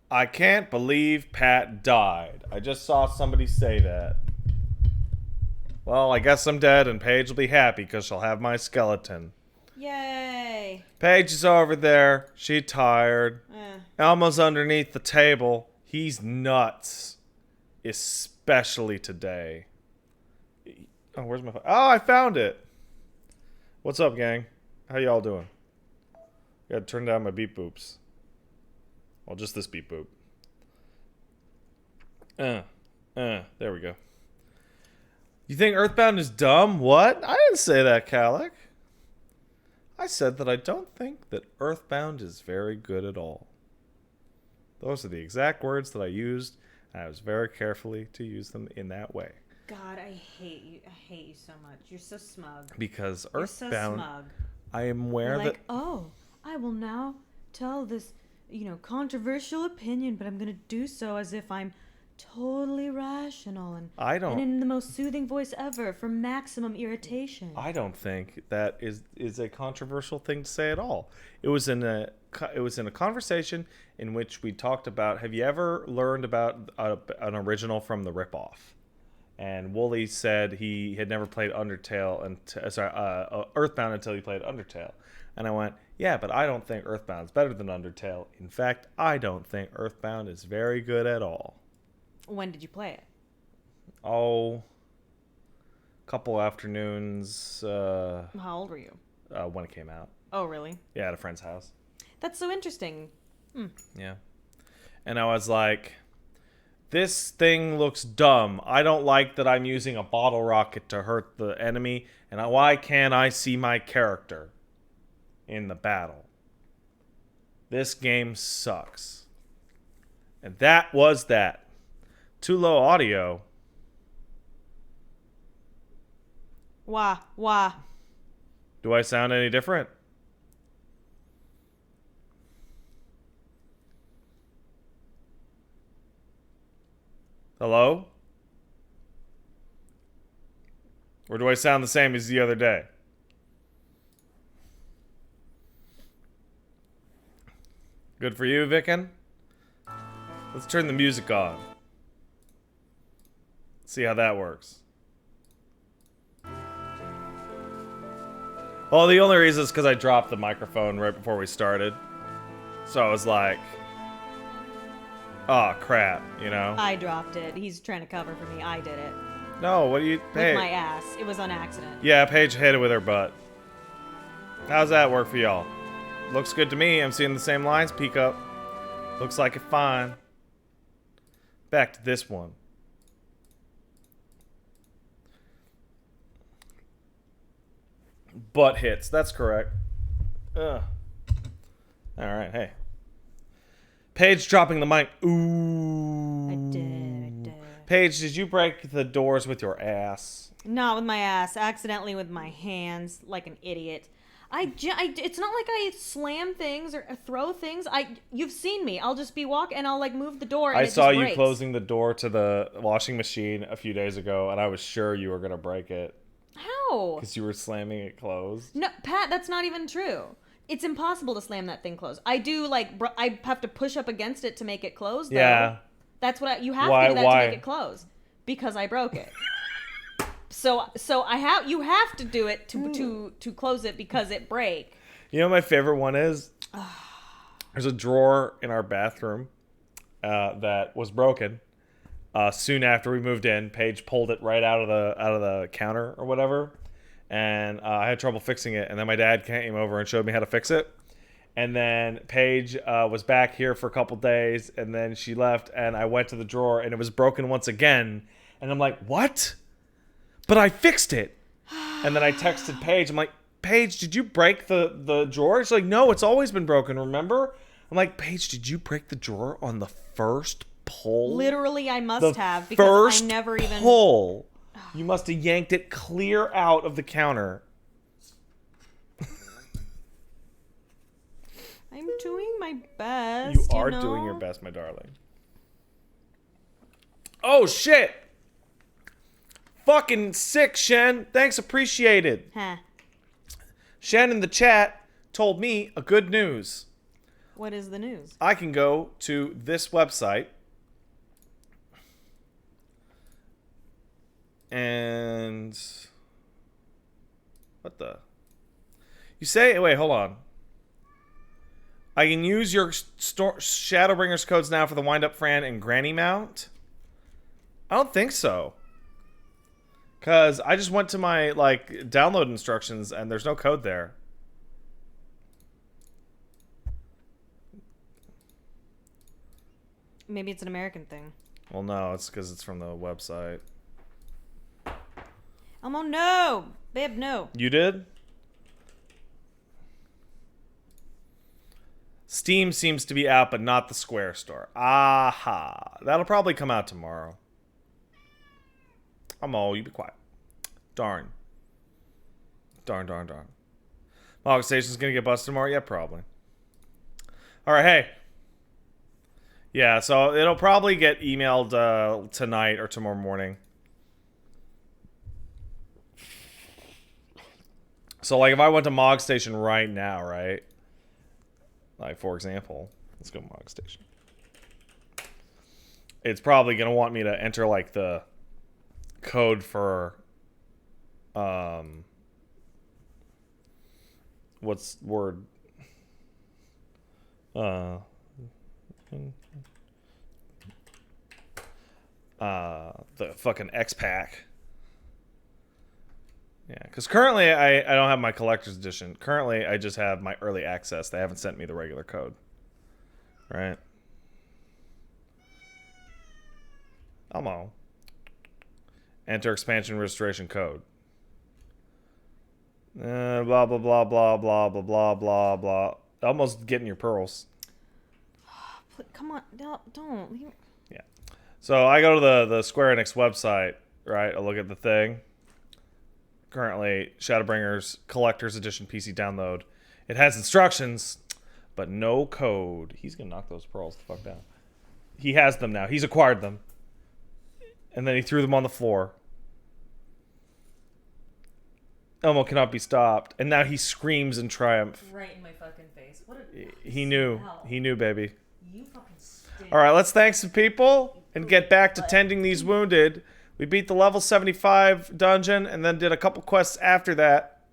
I can't believe Pat died. I just saw somebody say that. Well, I guess I'm dead and Paige will be happy because she'll have my skeleton. Yay. Paige is over there. She tired. Elmo's underneath the table. He's nuts. Especially today. Oh, where's my phone? Oh, I found it. What's up, gang? How y'all doing? Gotta turn down my beep boops. Well, just this beep boop. There we go. You think Earthbound is dumb? What? I didn't say that, Calic. I said that I don't think that Earthbound is very good at all. Those are the exact words that I used, and I was very carefully to use them in that way. God, I hate you. I hate you so much. You're so smug. Because You're so Earthbound, smug. I am aware that... oh, I will now tell this, controversial opinion, but I'm going to do so as if I'm totally rational and in the most soothing voice ever for maximum irritation. I don't think that is a controversial thing to say at all. It was in a conversation in which we talked about, have you ever learned about an original from the ripoff? And Wooly said he had never played Earthbound until he played Undertale. And I went, yeah, but I don't think Earthbound's better than Undertale. In fact, I don't think Earthbound is very good at all. When did you play it? Oh, couple afternoons. How old were you? When it came out. Oh, really? Yeah, at a friend's house. That's so interesting. Yeah. And I was like, this thing looks dumb. I don't like that I'm using a bottle rocket to hurt the enemy. And why can't I see my character in the battle? This game sucks. And that was that. Too low audio. Wah. Do I sound any different? Hello? Or do I sound the same as the other day? Good for you, Vicken? Let's turn the music on. See how that works. Well, the only reason is because I dropped the microphone right before we started. So I was like, oh, crap, I dropped it. He's trying to cover for me. I did it. No, what do you... With my ass. It was on accident. Yeah, Paige hit it with her butt. How's that work for y'all? Looks good to me. I'm seeing the same lines peek up. Looks like it fine. Back to this one. Butt hits. That's correct. Ugh. Alright, hey. Paige dropping the mic. Ooh. I did. Paige, did you break the doors with your ass? Not with my ass. Accidentally with my hands, like an idiot. It's not like I slam things or throw things. You've seen me. I'll just be and I'll move the door. And I saw you breaks. closing the door to the washing machine a few days ago, and I was sure you were gonna break it. How? Because you were slamming it closed. No, Pat, that's not even true. It's impossible to slam that thing closed. I do I have to push up against it to make it close. Though. Yeah. That's what you have to do that to make it close because I broke it. So you have to do it to close it because it break. You know what my favorite one is? There's a drawer in our bathroom that was broken. Soon after we moved in, Paige pulled it right out of the counter or whatever, and I had trouble fixing it. And then my dad came over and showed me how to fix it. And then Paige was back here for a couple days, and then she left, and I went to the drawer, and it was broken once again. And I'm like, what? But I fixed it. And then I texted Paige. I'm like, Paige, did you break the drawer? She's like, no, it's always been broken, remember? I'm like, Paige, did you break the drawer on the first pull? Literally, I must have because I never even pull. You must have yanked it clear out of the counter. I'm doing my best. You are doing your best, my darling. Oh shit! Fucking sick, Shen. Thanks, appreciated. Huh. Shen in the chat told me a good news. What is the news? I can go to this website and what the? You say? Wait, hold on. I can use your Shadowbringers codes now for the Wind Up Fran and Granny Mount? I don't think so. Because I just went to my, like, download instructions and there's no code there. Maybe it's an American thing. Well, no, it's because it's from the website. Elmo, no! Babe, no. You did? Steam seems to be out, but not the Square store. Aha. That'll probably come out tomorrow. You be quiet. Darn. Darn. Mog Station's gonna get busted tomorrow? Yeah, probably. Alright, hey. Yeah, so it'll probably get emailed tonight or tomorrow morning. So, like, if I went to Mog Station right now, right? Like, for example, let's go Mog Station. It's probably going to want me to enter, like, the code for, what's word? The fucking X-Pack. Yeah, because currently I don't have my collector's edition. Currently, I just have my early access. They haven't sent me the regular code. Right? Elmo. Enter expansion registration code. Blah, blah, blah, blah, blah, blah, blah, blah, blah. Almost getting your pearls. Come on. No, don't. Yeah. So I go to the Square Enix website, right? I look at the thing. Currently, Shadowbringers Collector's Edition PC download. It has instructions, but no code. He's going to knock those pearls the fuck down. He has them now. He's acquired them. And then he threw them on the floor. Elmo cannot be stopped. And now he screams in triumph. Right in my fucking face. What a he knew. hell. He knew, baby. You fucking stink. All right, let's thank some people and get back to tending these wounded. We beat the level 75 dungeon and then did a couple quests after that.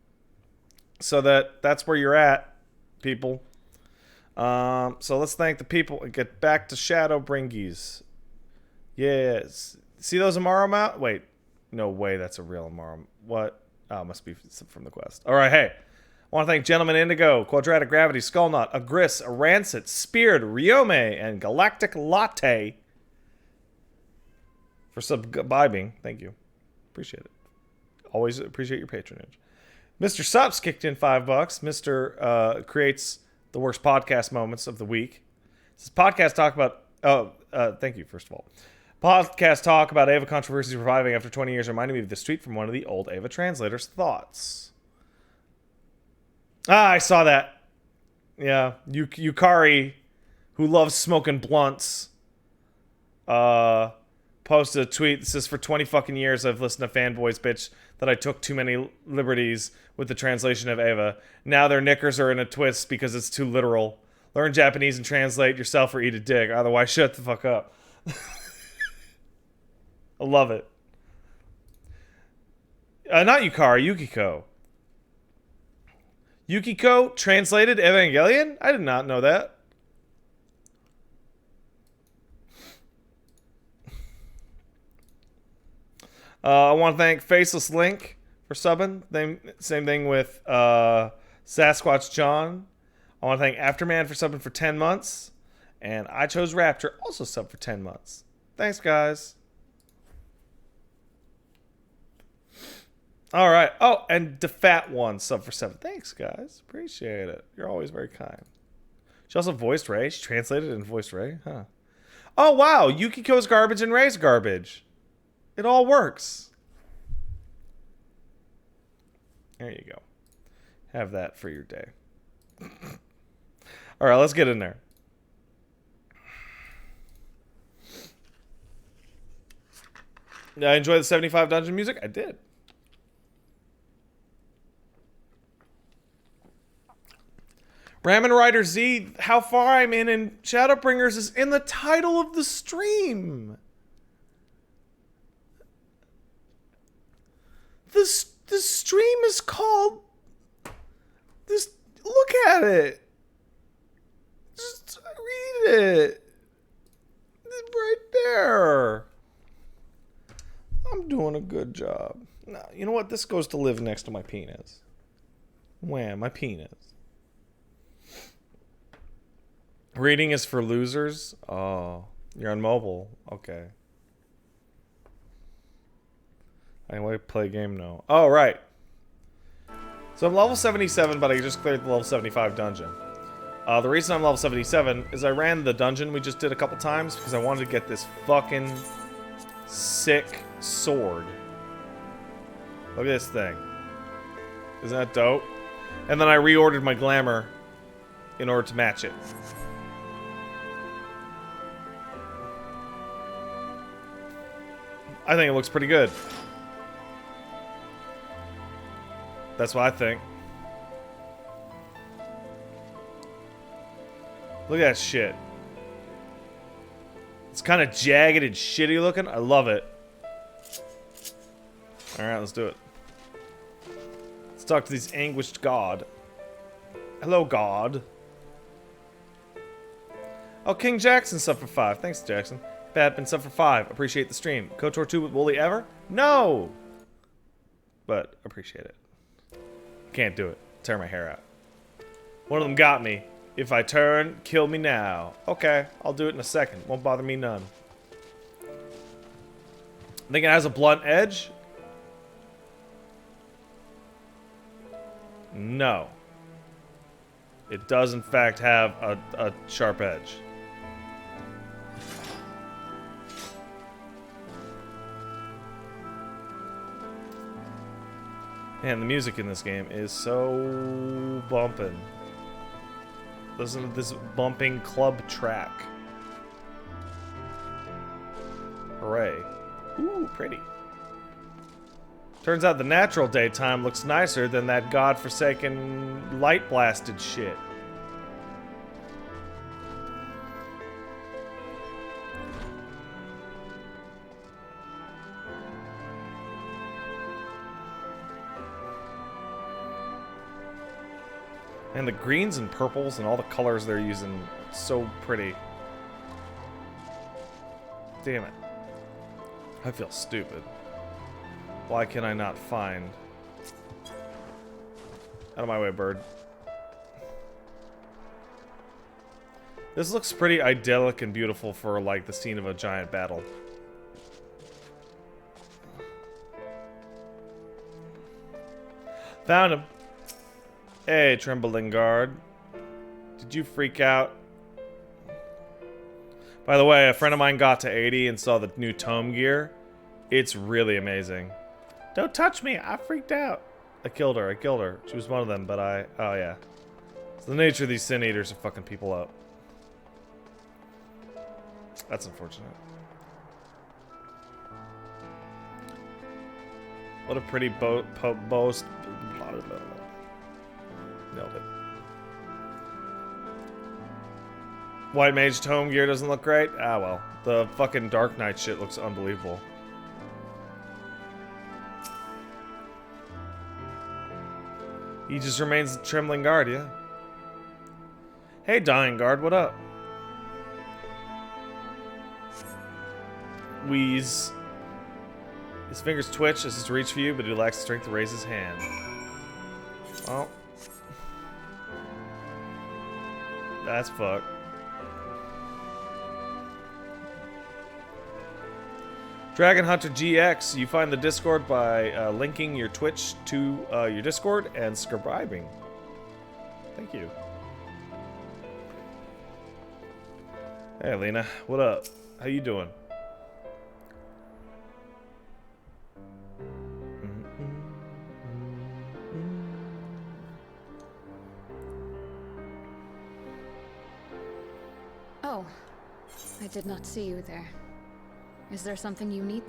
So that's where you're at, people. So let's thank the people and get back to Shadowbringers. Yes. See those Amaro mount? Wait. No way that's a real Amaro. What? Oh, it must be from the quest. All right, hey. I want to thank Gentleman Indigo, Quadratic Gravity, Skullnut, Agris, Arancet, Speared, Riome, and Galactic Latte for subscribing. Thank you. Appreciate it. Always appreciate your patronage. Mr. Sups kicked in $5. Mr. Creates the worst podcast moments of the week. This is podcast talk about... thank you, first of all. Podcast talk about Ava controversies reviving after 20 years reminded me of this tweet from one of the old Ava translators' thoughts. I saw that. Yeah. Yukari, who loves smoking blunts, posted a tweet that says, for 20 fucking years I've listened to fanboys bitch that I took too many liberties with the translation of Ava. Now their knickers are in a twist because it's too literal. Learn Japanese and translate yourself or eat a dick. Otherwise, shut the fuck up. I love it. Not Yukari, Yukiko. Yukiko translated Evangelion? I did not know that. I want to thank Faceless Link for subbing. Same thing with Sasquatch John. I want to thank Afterman for subbing for 10 months. And I Chose Raptor also subbed for 10 months. Thanks, guys. All right. Oh, and DeFat One sub for 7. Thanks, guys. Appreciate it. You're always very kind. She also voiced Ray. She translated and voiced Ray. Huh. Oh, wow. Yukiko's garbage and Ray's garbage. It all works. There you go. Have that for your day. All right, let's get in there. Did I enjoy the 75 dungeon music? I did. Ramen Rider Z, how far I'm in Shadowbringers is in the title of the stream. The stream is called... This. Look at it. Just read it. It's right there. I'm doing a good job. No, you know what? This goes to live next to my penis. Wham, my penis. Reading is for losers? Oh, you're on mobile. Okay. I want to play a game now. Oh, right. So I'm level 77, but I just cleared the level 75 dungeon. The reason I'm level 77 is I ran the dungeon we just did a couple times because I wanted to get this fucking sick sword. Look at this thing. Isn't that dope? And then I reordered my glamour in order to match it. I think it looks pretty good. That's what I think. Look at that shit. It's kind of jagged and shitty looking. I love it. Alright, let's do it. Let's talk to this anguished god. Hello, god. Oh, King Jackson subbed for 5. Thanks, Jackson. Badman subbed for 5. Appreciate the stream. KOTOR 2 with Wooly ever? No! But, appreciate it. Can't do it. Tear my hair out. One of them got me. If I turn, kill me now. Okay, I'll do it in a second. Won't bother me none. Think it has a blunt edge? No. It does in fact have a sharp edge. Man, the music in this game is so bumpin'. Listen to this bumping club track. Hooray. Ooh, pretty. Turns out the natural daytime looks nicer than that godforsaken light-blasted shit. And the greens and purples and all the colors they're using, so pretty. Damn it. I feel stupid. Why can I not find... Out of my way, bird. This looks pretty idyllic and beautiful for, like, the scene of a giant battle. Found him. Hey, Trembling Guard. Did you freak out? By the way, a friend of mine got to 80 and saw the new tome gear. It's really amazing. Don't touch me! I freaked out! I killed her. She was one of them, but oh yeah. It's the nature of these Sin Eaters to fucking people up. That's unfortunate. What a pretty boast. Nailed it. White Mage tome gear doesn't look great? Ah, well. The fucking Dark Knight shit looks unbelievable. He just remains the Trembling Guard, yeah? Hey, Dying Guard, what up? Wheeze. His fingers twitch as his reach for you, but he lacks the strength to raise his hand. Well. That's fucked. Dragon Hunter GX, you find the Discord by linking your Twitch to your Discord and subscribing. Thank you. Hey, Lena, what up? How you doing? Oh, I did not see you there. Is there something you need?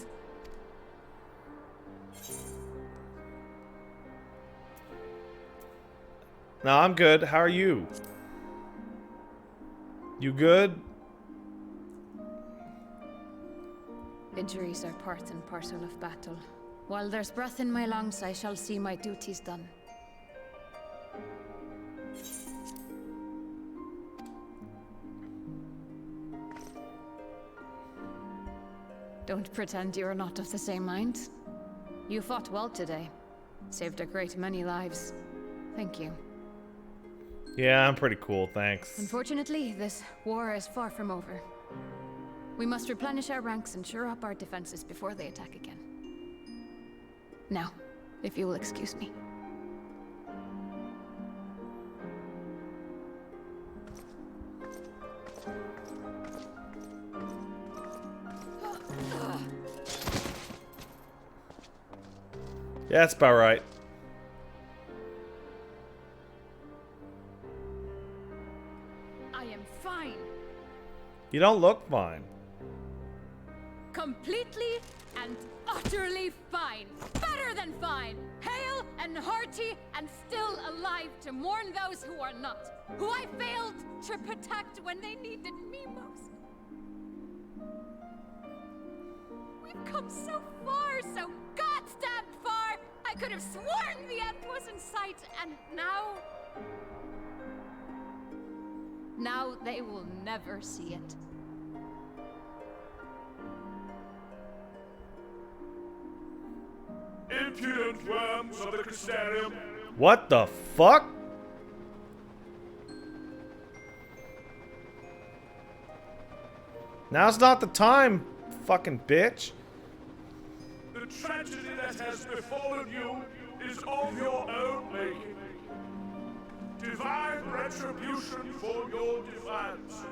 No, I'm good. How are you? You good? Injuries are part and parcel of battle. While there's breath in my lungs, I shall see my duties done. Don't pretend you're not of the same mind. You fought well today. Saved a great many lives. Thank you. Yeah, I'm pretty cool, thanks. Unfortunately, this war is far from over. We must replenish our ranks and shore up our defenses before they attack again. Now, if you will excuse me. Yeah, that's about right. I am fine. You don't look fine. Completely and utterly fine. Better than fine. Hale and hearty and still alive to mourn those who are not. Who I failed to protect when they needed me most. We've come so far, so goddamn far. I could have sworn the end was in sight, and now... Now they will never see it. Impudent worms of the Crystarium. What the fuck? Now's not the time, fucking bitch. The tragedy that has befallen you is of your own making. Divine retribution for your defiance.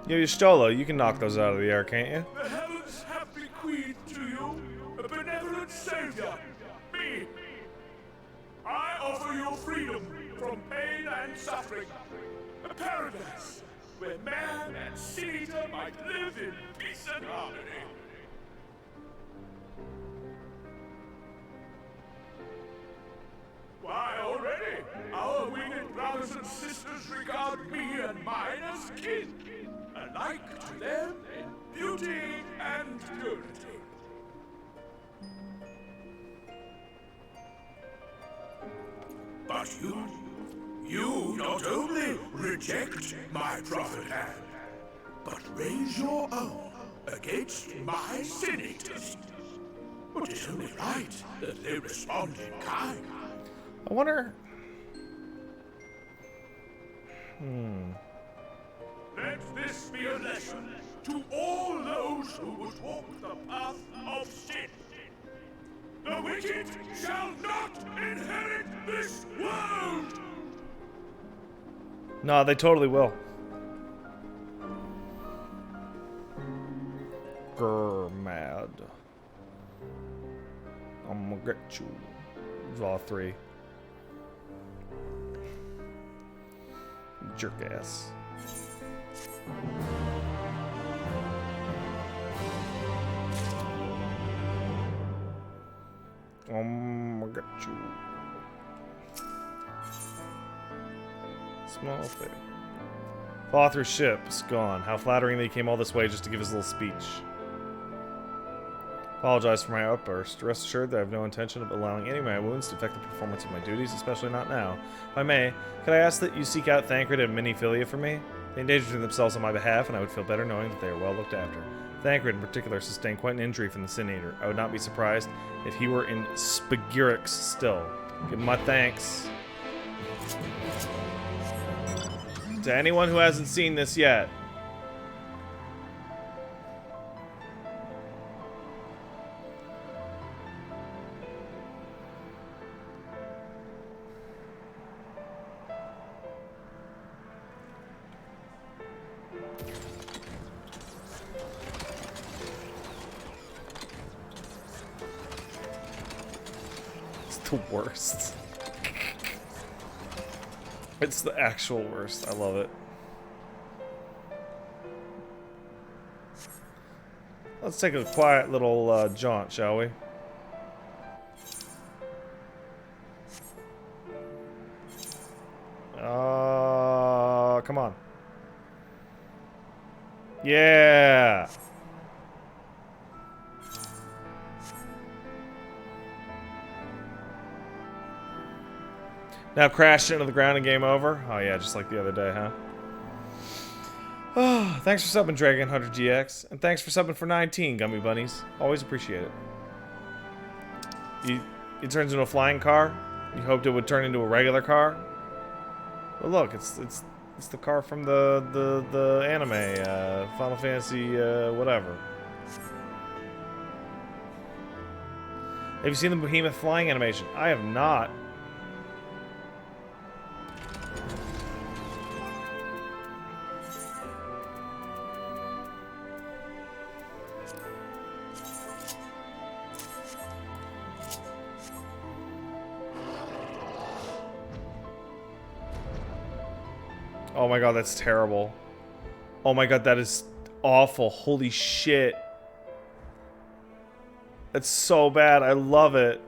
Yo, Stola, you can knock those out of the air, can't you? The heavens have bequeathed to you a benevolent savior, me. I offer you freedom from pain and suffering. A paradise where man and sin-eater might live in peace and harmony. Why, already, our winged brothers and sisters regard me and mine as kin, alike to them in beauty and purity. But you not only reject my prophet hand, but raise your own against my sin-eaters. It is only right that they respond in kind. I wonder... Let this be a lesson to all those who would walk the path of sin. The wicked shall not inherit this world! No, they totally will. Grr, mad. I'm gonna get you. Draw 3. Jerk ass. I'm gonna get you. Small thing. Author's ship is gone. How flattering that he came all this way just to give his little speech. Apologize for my outburst. Rest assured that I have no intention of allowing any of my wounds to affect the performance of my duties, especially not now. If I may, could I ask that you seek out Thancred and Miniphilia for me? They endangered themselves on my behalf, and I would feel better knowing that they are well looked after. Thancred, in particular, sustained quite an injury from the Sin Eater. I would not be surprised if he were in Spagurix still. Give him my thanks. To anyone who hasn't seen this yet, the worst. It's the actual worst. I love it. Let's take a quiet little jaunt, shall we? Come on. Yeah. Now crashed into the ground and game over? Oh yeah, just like the other day, huh? Oh, thanks for subbing, Dragon Hunter GX. And thanks for subbing for 19, Gummy Bunnies. Always appreciate it. It turns into a flying car? You hoped it would turn into a regular car? Well, look, it's the car from the anime, Final Fantasy, whatever. Have you seen the behemoth flying animation? I have not. Oh my god, that's terrible. Oh my god, that is awful. Holy shit. That's so bad. I love it.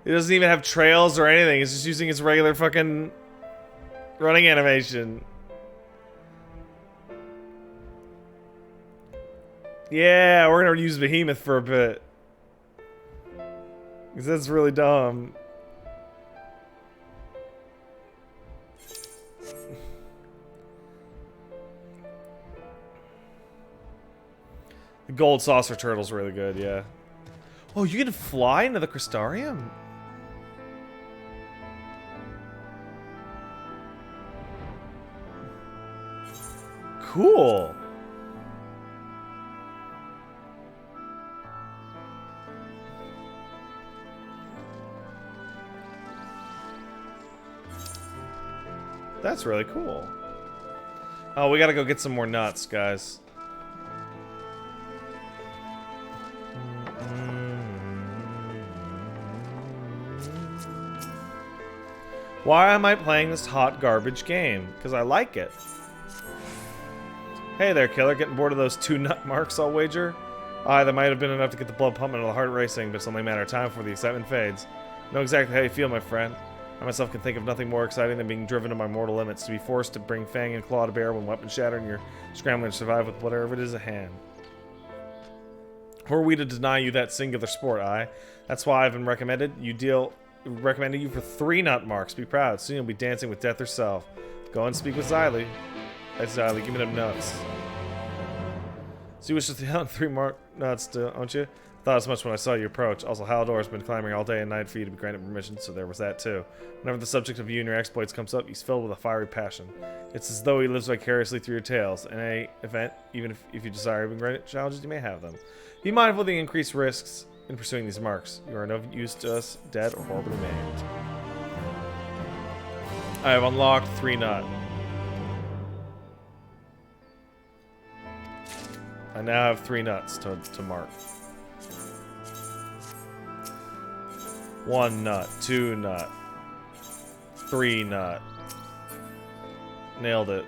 It doesn't even have trails or anything. It's just using its regular fucking running animation. Yeah, we're gonna use Behemoth for a bit. Because that's really dumb. The gold saucer turtle's really good, yeah. Oh, you can fly into the Crystarium? Cool. That's really cool. Oh, we gotta go get some more nuts, guys. Why am I playing this hot garbage game? Because I like it. Hey there, killer. Getting bored of those 2 nut marks, I'll wager? Aye, that might have been enough to get the blood pumping and the heart racing, but it's only a matter of time before the excitement fades. Know exactly how you feel, my friend. I myself can think of nothing more exciting than being driven to my mortal limits, to be forced to bring fang and claw to bear when weapons shatter and you're scrambling to survive with whatever it is at hand. Who are we to deny you that singular sport, aye? That's why I've been recommended you for 3 nut marks. Be proud. Soon you'll be dancing with death herself. Go and speak with Xylee. Hey, Xylee, give me them nuts. So you wish to throw 3 more nuts, don't you? Thought as much when I saw you approach. Also, Halidor's been clamoring all day and night for you to be granted permission, so there was that too. Whenever the subject of you and your exploits comes up, he's filled with a fiery passion. It's as though he lives vicariously through your tales. In any event, even if you desire to be granted challenges, you may have them. Be mindful of the increased risks in pursuing these marks. You are no use to us, dead or horribly maimed. I have unlocked 3 nut. I now have 3 nuts to mark. 1 nut, 2 nut, 3 nut. Nailed it.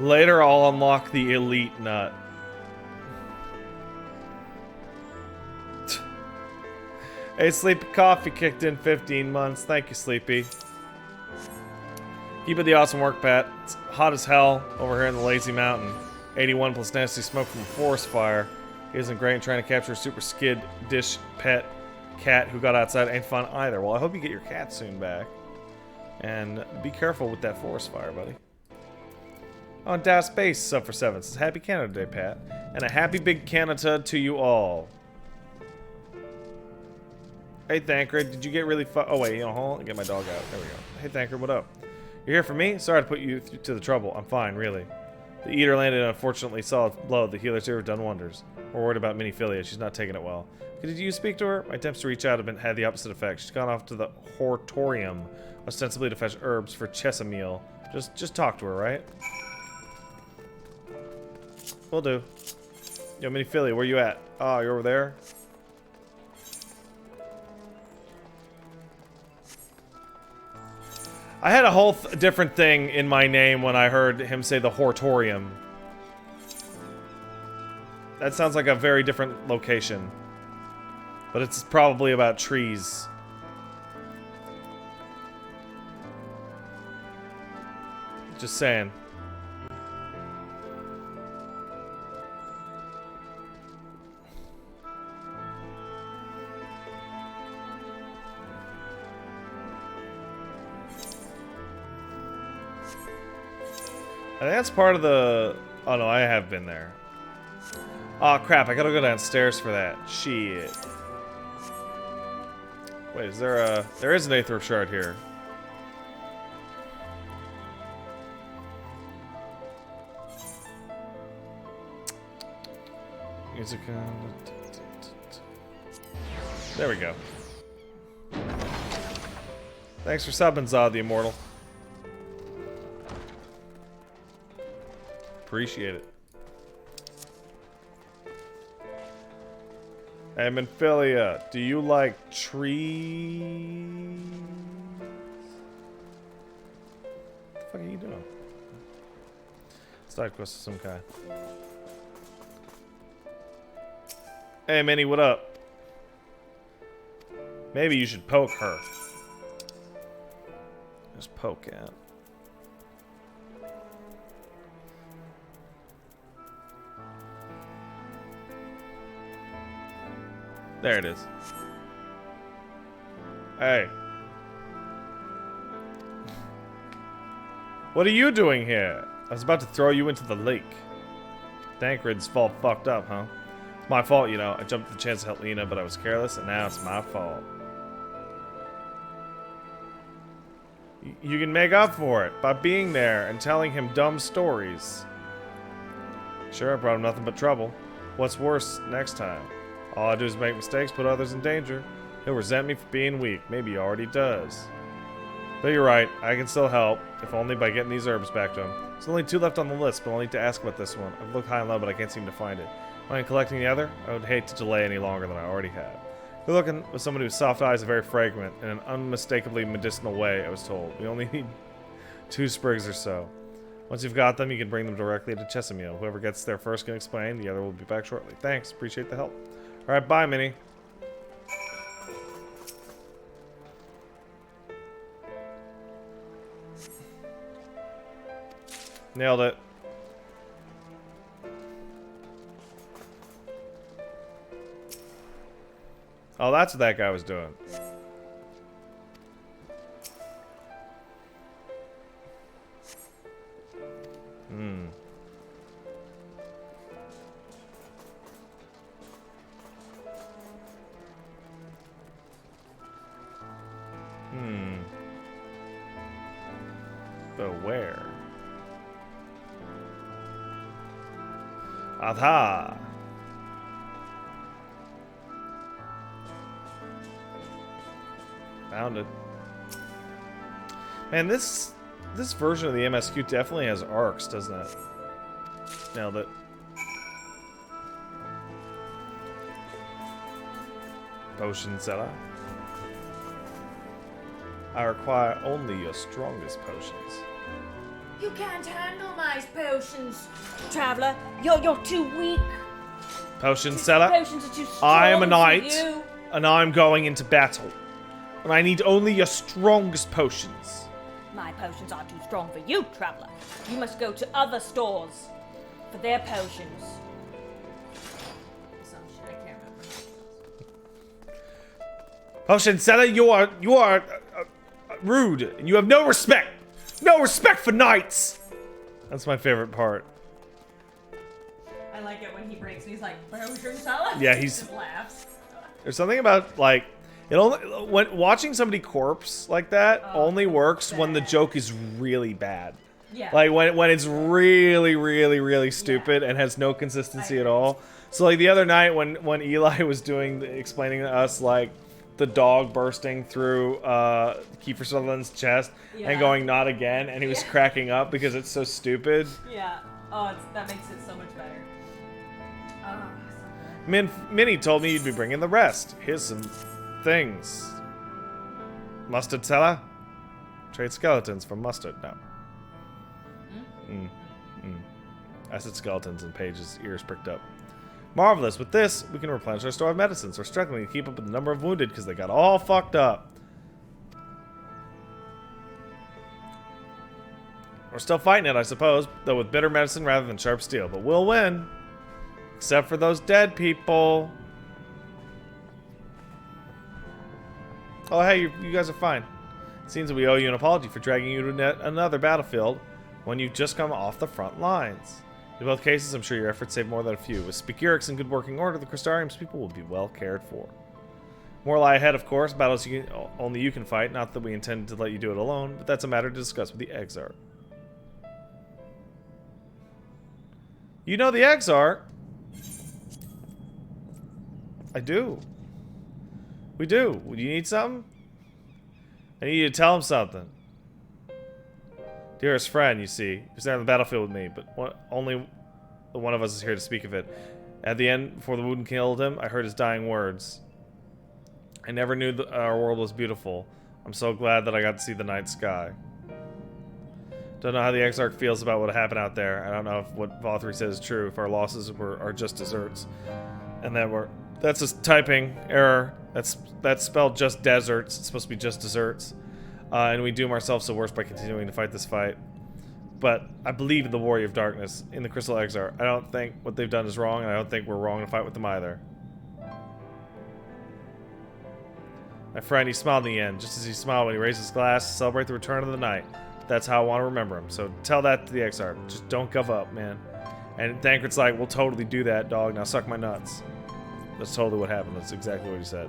Later, I'll unlock the elite nut. Hey, Sleepy Coffee kicked in 15 months. Thank you, Sleepy. Keep up the awesome work, Pat. It's hot as hell over here in the Lazy Mountain. 81 plus nasty smoke from a forest fire. Isn't great trying to capture a super skid dish pet cat who got outside. Ain't fun either. Well, I hope you get your cat soon back. And be careful with that forest fire, buddy. Oh, Das Space sub for 7. Says Happy Canada Day, Pat. And a happy big Canada to you all. Hey, Thancred, did you get really oh, wait, you know, hold on. Get my dog out. There we go. Hey, Thancred, what up? You're here for me? Sorry to put you to the trouble. I'm fine, really. The Eater landed an unfortunately solid blow. The healer's here have done wonders. We're worried about Miniphilia. She's not taking it well. Did you speak to her? My attempts to reach out have had the opposite effect. She's gone off to the Hortorium, ostensibly to fetch herbs for Chesamil. Just talk to her, right? Will do. Yo, Miniphilia, where you at? Oh, you're over there? I had a whole different thing in my name when I heard him say the Hortorium. That sounds like a very different location. But it's probably about trees. Just saying. I think that's part of the... Oh no, I have been there. Oh crap, I gotta go downstairs for that. Shit. Wait, is there a... There is an Aether Shard here. Music... There we go. Thanks for subbing, Zod the Immortal. Appreciate it. Hey, Minphilia, do you like trees? What the fuck are you doing? Side quest of some kind. Hey, Minnie, what up? Maybe you should poke her. Just poke out. There it is. Hey. What are you doing here? I was about to throw you into the lake. Tancred's fault fucked up, huh? It's my fault, you know. I jumped at the chance to help Lena, but I was careless, and now it's my fault. You can make up for it by being there and telling him dumb stories. Sure, I brought him nothing but trouble. What's worse next time? All I do is make mistakes, put others in danger. He'll resent me for being weak. Maybe he already does. But you're right, I can still help, if only by getting these herbs back to him. There's only 2 left on the list, but I'll need to ask about this one. I've looked high and low, but I can't seem to find it. Mind collecting the other? I would hate to delay any longer than I already have. We're looking with somebody whose soft eyes are very fragrant, in an unmistakably medicinal way, I was told. We only need 2 sprigs or so. Once you've got them, you can bring them directly to Chesimil. Whoever gets there first can explain, the other will be back shortly. Thanks, appreciate the help. Alright, bye, Minnie. Nailed it. Oh, that's what that guy was doing. Hmm. But where? Aha! Found it. Man, this version of the MSQ definitely has arcs, doesn't it? Nailed it. Potion seller. I require only your strongest potions. You can't handle my potions, traveler. You're too weak. Potion seller. Potions are too strong. I am a knight, for you. and I'm going into battle. And I need only your strongest potions. My potions are too strong for you, traveler. You must go to other stores for their potions. Some shit, I can't remember. Potion seller, you are rude, and you have no respect. No respect for knights. That's my favorite part. I like it when he breaks and he's like, potion seller? Yeah, he he's- just laughs. There's something about like it only when watching somebody corpse like that only works when the joke is really bad. Yeah. Like when it's really stupid and has no consistency at all. So like the other night when Eli was explaining to us like the dog bursting through Kiefer Sutherland's chest and going not again, and he was cracking up because it's so stupid. Yeah. Oh, that makes it so much better. Oh, so good. Minnie told me you'd be bringing the rest. Here's some things. Mustard seller? Trade skeletons for mustard. No. I said skeletons and Paige's ears pricked up. Marvelous. With this, we can replenish our store of medicines. We're struggling to keep up with the number of wounded because they got all fucked up. We're still fighting it, I suppose, though with bitter medicine rather than sharp steel. But we'll win. Except for those dead people. Oh, hey, you guys are fine. It seems that we owe you an apology for dragging you to another battlefield when you've just come off the front lines. In both cases, I'm sure your efforts saved more than a few. With Spikurics in good working order, the Crystarium's people will be well cared for. More lie ahead, of course. Battles only you can fight. Not that we intended to let you do it alone, but that's a matter to discuss with the Exarch. You know the Exarch? I do. We do. Do you need something? I need you to tell him something. Dearest friend, you see, he was there on the battlefield with me, but only one of us is here to speak of it. At the end, before the wound killed him, I heard his dying words. I never knew that our world was beautiful. I'm so glad that I got to see the night sky. Don't know how the Exarch feels about what happened out there. I don't know if what Vothri says is true, if our losses are just deserts. And that's a typing error. That's spelled just deserts. It's supposed to be just deserts. And we doom ourselves to worse by continuing to fight this fight. But I believe in the Warrior of Darkness, in the Crystal Exarch. I don't think what they've done is wrong, and I don't think we're wrong to fight with them either. My friend, he smiled in the end, just as he smiled when he raised his glass to celebrate the return of the night. That's how I want to remember him. So tell that to the Exarch. Just don't give up, man. And Thancred's like, we'll totally do that, dog. Now suck my nuts. That's totally what happened. That's exactly what he said.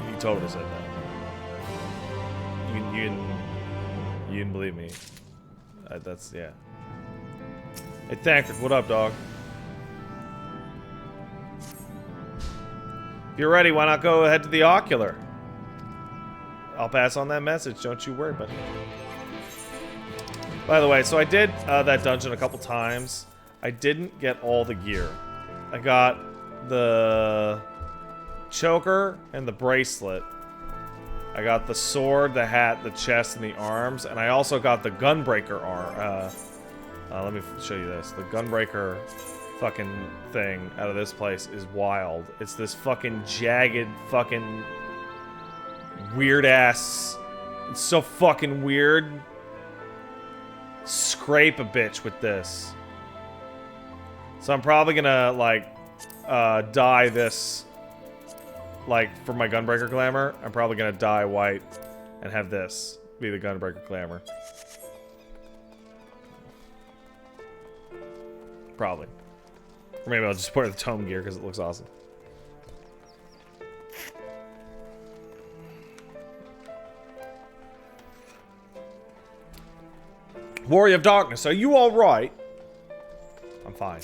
He totally said that. You didn't believe me. That's, yeah. Hey, Thancred, what up, dog? If you're ready, why not go ahead to the Ocular? I'll pass on that message. Don't you worry about it. By the way, so I did that dungeon a couple times. I didn't get all the gear. I got the choker and the bracelet. I got the sword, the hat, the chest, and the arms. And I also got the gunbreaker arm. Let me show you this. The gunbreaker fucking thing out of this place is wild. It's this fucking jagged fucking weird ass. It's so fucking weird. Scrape a bitch with this. So I'm probably gonna like dye this like for my gunbreaker glamour. I'm probably gonna dye white and have this be the gunbreaker glamour. Probably. Or maybe I'll just wear the tome gear because it looks awesome. Warrior of Darkness, are you alright? I'm fine.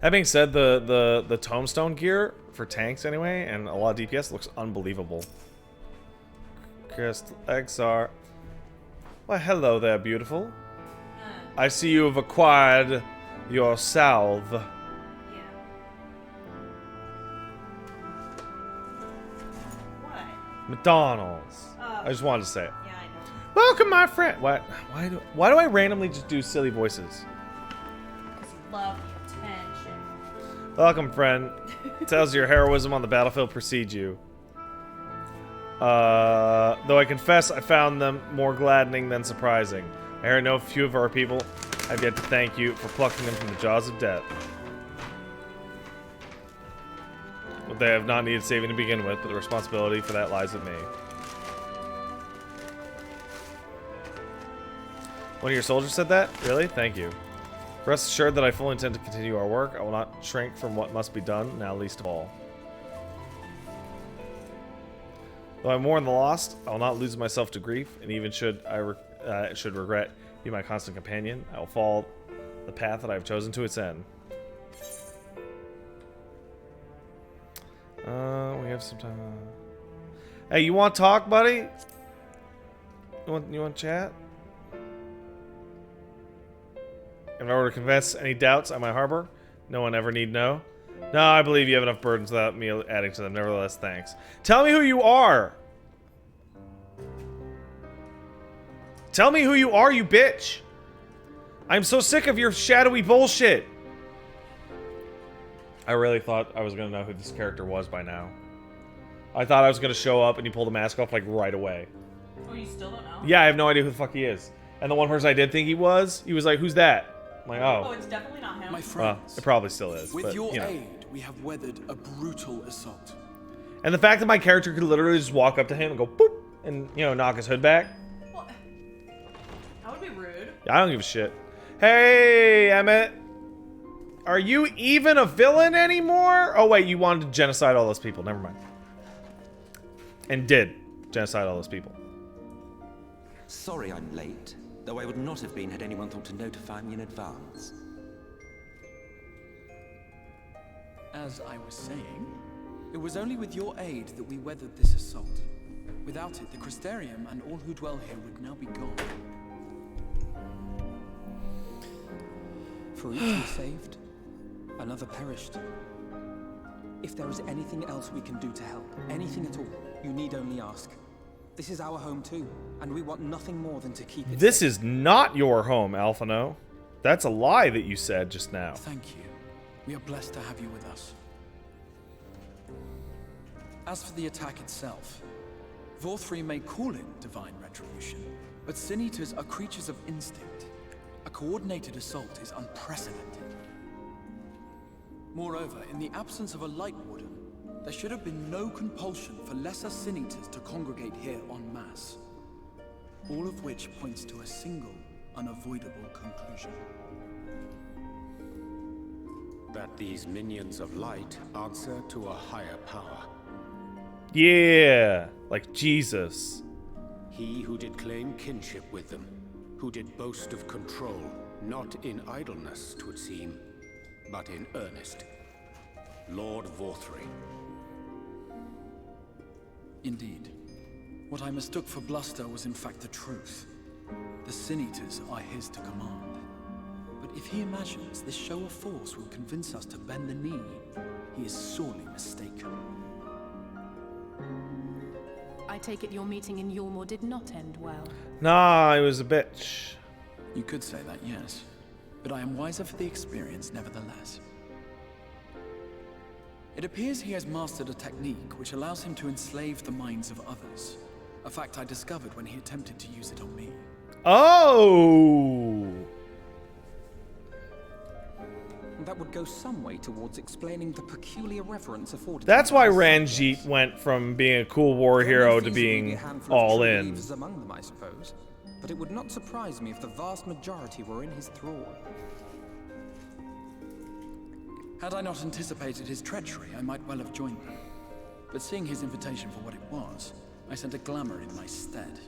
That being said, the tombstone gear for tanks anyway, and a lot of DPS looks unbelievable. Crystal Exarch. Well, hello there, beautiful. I see you have acquired your salve. McDonald's. Oh. I just wanted to say it. Yeah, I know. Welcome, my friend. Why do I randomly just do silly voices? Because you love the attention. Welcome, friend. Tells your heroism on the battlefield precedes you. Though I confess I found them more gladdening than surprising. I hear no few of our people have yet to thank you for plucking them from the jaws of death. They have not needed saving to begin with, but the responsibility for that lies with me. One of your soldiers said that? Really? Thank you. Rest assured that I fully intend to continue our work. I will not shrink from what must be done, now least of all. Though I mourn the lost, I will not lose myself to grief, and even should I should regret you my constant companion, I will follow the path that I have chosen to its end. We have some time. Hey, you want to talk, buddy? You want to chat? in order to confess any doubts I might harbor. No one ever need know. No, I believe you have enough burdens without me adding to them. Nevertheless, thanks. Tell me who you are! Tell me who you are, you bitch! I'm so sick of your shadowy bullshit! I really thought I was gonna know who this character was by now. I thought I was gonna show up and you pull the mask off like right away. Oh, you still don't know? Yeah, I have no idea who the fuck he is. And the one person I did think he was like, who's that? I'm like, oh. Oh, it's definitely not him. My friends, Well, it probably still is. with but, your you know. aid, we have weathered a brutal assault. And the fact that my character could literally just walk up to him and go boop and, you know, knock his hood back. Well, that would be rude. I don't give a shit. Hey, Emmett. Are you even a villain anymore? Oh, wait, you wanted to genocide all those people. Never mind. And did genocide all those people. Sorry I'm late, though I would not have been had anyone thought to notify me in advance. As I was saying, it was only with your aid that we weathered this assault. Without it, the Crystarium and all who dwell here would now be gone. For each we saved, another perished. If there is anything else we can do to help, anything at all, you need only ask. This is our home too, and we want nothing more than to keep it This safe. is not your home, Alphino. That's a lie that you said just now. Thank you. We are blessed to have you with us. As for the attack itself, Vorthri may call it divine retribution, but Sin Eaters are creatures of instinct. A coordinated assault is unprecedented. Moreover, in the absence of a Light Warden, there should have been no compulsion for lesser Sin Eaters to congregate here en masse. All of which points to a single, unavoidable conclusion. That these minions of light answer to a higher power. Yeah, like Jesus. He who did claim kinship with them, who did boast of control, not in idleness, 'twould seem, but in earnest. Lord Vorthri. Indeed. What I mistook for bluster was in fact the truth. The Sin Eaters are his to command. But if he imagines this show of force will convince us to bend the knee, he is sorely mistaken. I take it your meeting in Yulmore did not end well. Nah, I was a bitch. You could say that, yes. But I am wiser for the experience nevertheless. It appears he has mastered a technique which allows him to enslave the minds of others. A fact I discovered when he attempted to use it on me. Oh! That would go some way towards explaining the peculiar reverence afforded. That's why Ranjit went from being a cool war hero to being all in. Among them, I suppose. But it would not surprise me if the vast majority were in his thrall. Had I not anticipated his treachery, I might well have joined them. But seeing his invitation for what it was, I sent a glamour in my stead.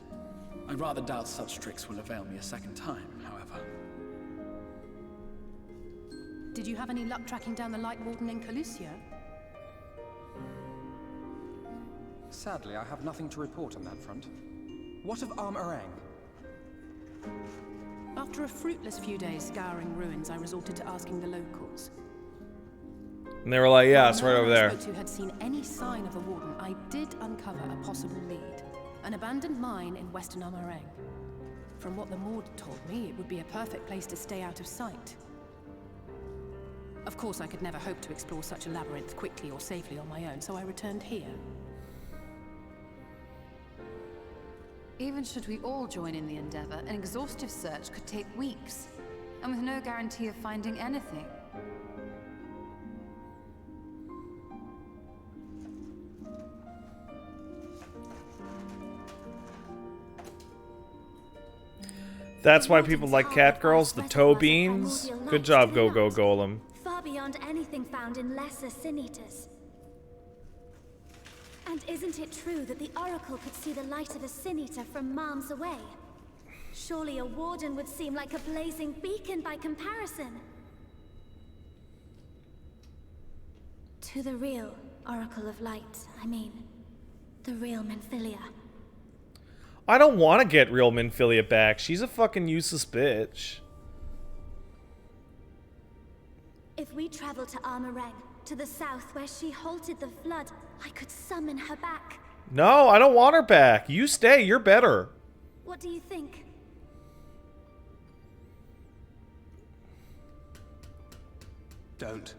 I rather doubt such tricks will avail me a second time, however. Did you have any luck tracking down the Light Warden in Calusio? Sadly, I have nothing to report on that front. What of Armorang? After a fruitless few days scouring ruins, I resorted to asking the locals. And they were like, yeah, it's right over No one I there. spoke to had seen any sign of the Warden. I did uncover a possible lead. An abandoned mine in western Armorang. From what the Maud told me, it would be a perfect place to stay out of sight. Of course, I could never hope to explore such a labyrinth quickly or safely on my own, so I returned here. Even should we all join in the endeavor, an exhaustive search could take weeks, and with no guarantee of finding anything. That's why people like cat girls, the toe beans. Good job, Go Go Golem. Far beyond anything found in lesser Sin Eaters. And isn't it true that the Oracle could see the light of a Sin Eater from miles away? Surely a Warden would seem like a blazing beacon by comparison. To the real Oracle of Light, I mean. The real Menphilia. I don't want to get real Minfilia back. She's a fucking useless bitch. If we travel to Armoreng, to the south where she halted the flood, I could summon her back. No, I don't want her back. You stay. You're better. What do you think? Don't.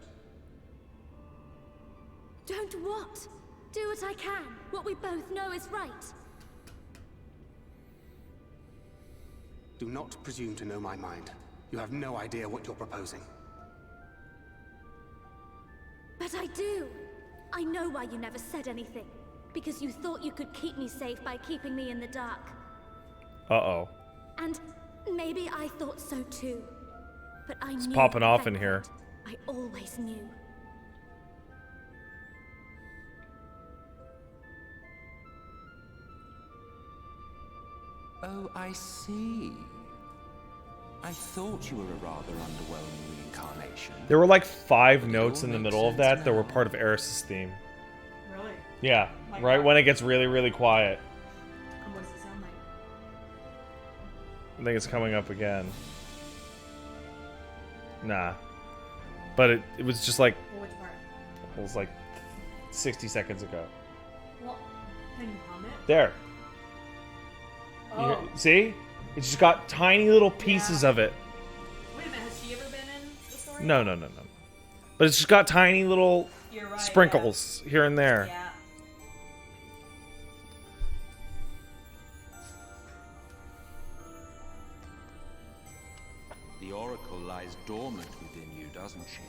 Don't what? Do what I can. What we both know is right. Do not presume to know my mind. You have no idea what you're proposing. But I do. I know why you never said anything. Because you thought you could keep me safe by keeping me in the dark. Uh-oh. And maybe I thought so too. But I knew. It's popping off in here. I always knew. Oh, I see. I thought you were a rather underwhelming reincarnation. There were like 5 notes in the middle of that were part of Eris's theme. Really? Yeah, right when it gets really, really quiet. And what does it sound like? I think it's coming up again. Nah. But it was just like... Well, which part? It was like 60 seconds ago. Well, can you hum it? There. Oh. See? It's just got tiny little pieces of it. Wait a minute, has she ever been in the story? No. But it's just got tiny little You're right, sprinkles here and there. Yeah. The Oracle lies dormant within you, doesn't she?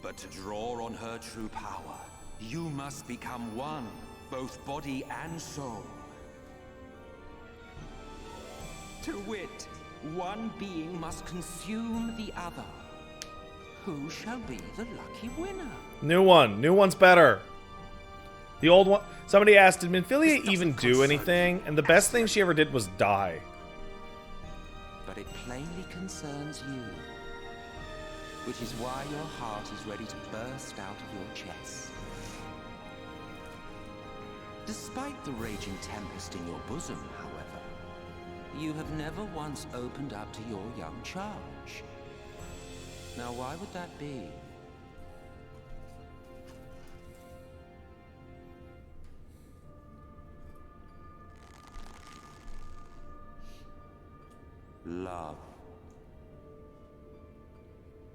But to draw on her true power, you must become one, both body and soul. To wit, one being must consume the other. Who shall be the lucky winner? New one. New one's better. The old one... Somebody asked, did Minfilia even do anything? And the best thing she ever did was die. But it plainly concerns you. Which is why your heart is ready to burst out of your chest. Despite the raging tempest in your bosom, however, you have never once opened up to your young charge. Now, why would that be? Love.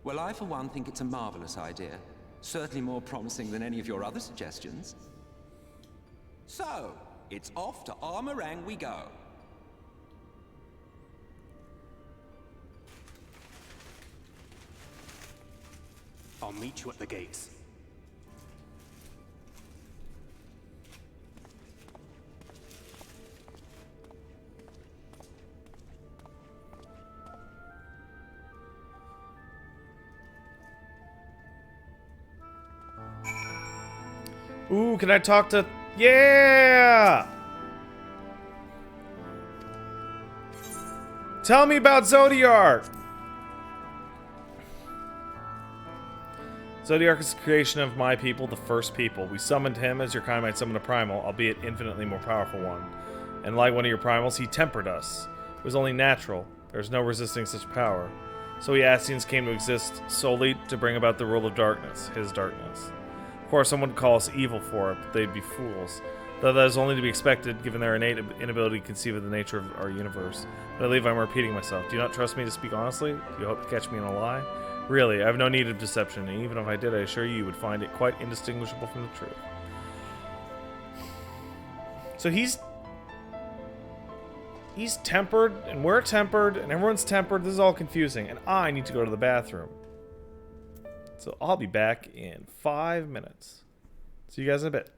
Well, I, for one, think it's a marvelous idea. Certainly more promising than any of your other suggestions. So, it's off to Armoreng we go. I'll meet you at the gates. Ooh, can I talk to... Yeah! Tell me about Zodiark! Zodiark is the creation of my people, the first people. We summoned him as your kind might summon a primal, albeit infinitely more powerful one. And like one of your primals, he tempered us. It was only natural. There was no resisting such power. So we Ascians came to exist solely to bring about the rule of darkness, his darkness. Of course, someone would call us evil for it, but they'd be fools. Though that is only to be expected, given their innate inability to conceive of the nature of our universe. But I believe I'm repeating myself. Do you not trust me to speak honestly? Do you hope to catch me in a lie? Really, I have no need of deception, and even if I did, I assure you would find it quite indistinguishable from the truth. So he's tempered, and we're tempered, and everyone's tempered. This is all confusing, and I need to go to the bathroom. So I'll be back in 5 minutes. See you guys in a bit.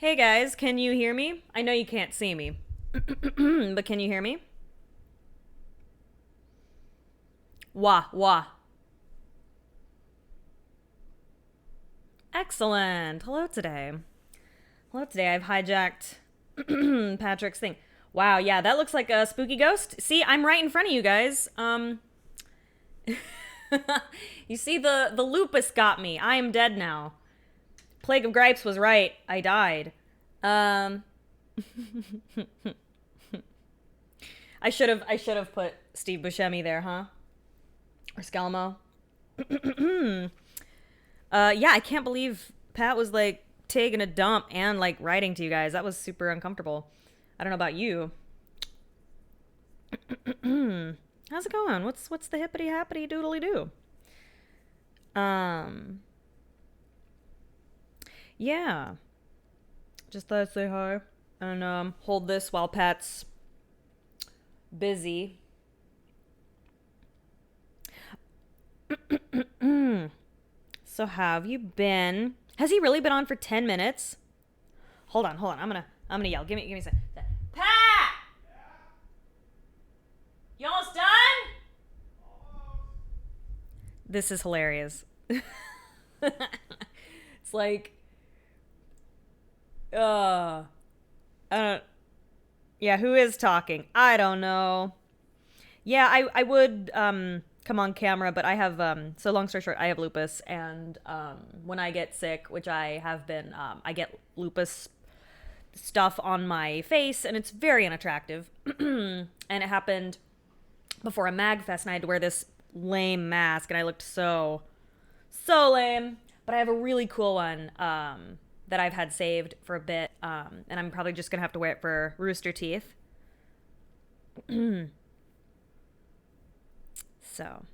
Hey guys, can you hear me? I know you can't see me, but can you hear me? Wah. Excellent. Hello today. I've hijacked Patrick's thing. Wow, yeah, that looks like a spooky ghost. See, I'm right in front of you guys. You see, the lupus got me. I am dead now. Plague of Gripes was right. I died. I should have put Steve Buscemi there, huh? Or Scalmo. Yeah, I can't believe Pat was like taking a dump and like writing to you guys. That was super uncomfortable. I don't know about you. How's it going? What's the hippity happity doodly do? Yeah. Just thought I'd say hi and hold this while Pat's busy. So have you been? Has he really been on for 10 minutes? Hold on. I'm gonna yell. Give me a second. Pat! You almost done? This is hilarious. It's like, I don't. Yeah, who is talking? I don't know. Yeah, I would come on camera, but I have so long story short, I have lupus, and when I get sick, which I have been, I get lupus stuff on my face, and it's very unattractive. And it happened before a MagFest, and I had to wear this lame mask, and I looked so lame. But I have a really cool one that I've had saved for a bit, and I'm probably just gonna have to wear it for Rooster Teeth. So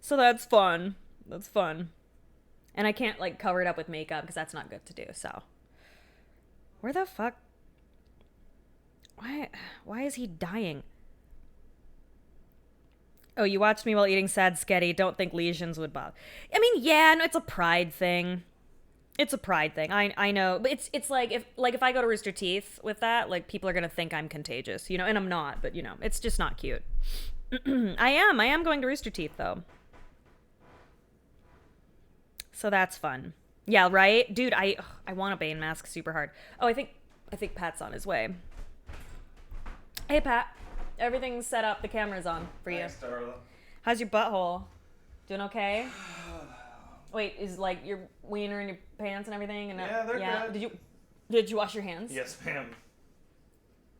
that's fun. And I can't like cover it up with makeup because that's not good to do. So where the fuck? Why is he dying? Oh, you watched me while eating sad sketty. Don't think lesions would bother. I mean, yeah, no, it's a pride thing. I know, but it's like if I go to Rooster Teeth with that, like people are gonna think I'm contagious, and I'm not. But it's just not cute. I am going to Rooster Teeth though. So that's fun. Yeah, right? Dude, I want a Bane mask super hard. Oh, I think Pat's on his way. Hey, Pat. Everything's set up. The camera's on for you. Thanks, Darla. How's your butthole? Doing okay? Wait, is like your wiener in your pants and everything? And yeah, they're good. Did you wash your hands? Yes, ma'am.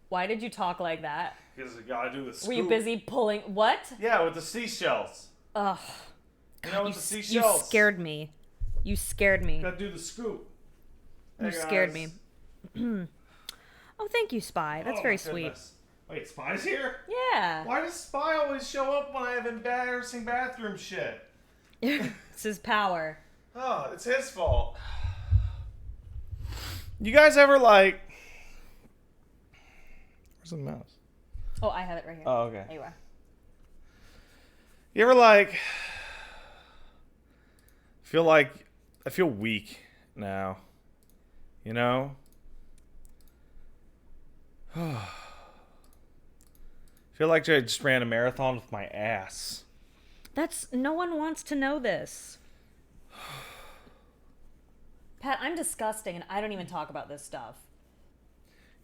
Why did you talk like that? Because you gotta do the scoop. Were you busy pulling what? Yeah, with the seashells. Ugh. With the seashells. You scared me. Gotta do the scoop. You scared me. Oh, thank you, Spy. That's very sweet. Wait, Spy's here? Yeah. Why does Spy always show up when I have embarrassing bathroom shit? It's his power. Oh, it's his fault. You guys ever like... Where's the mouse? Oh, I have it right here. Oh, okay. There you are. You ever like... I feel weak now. I feel like I just ran a marathon with my ass. No one wants to know this. Pat, I'm disgusting and I don't even talk about this stuff.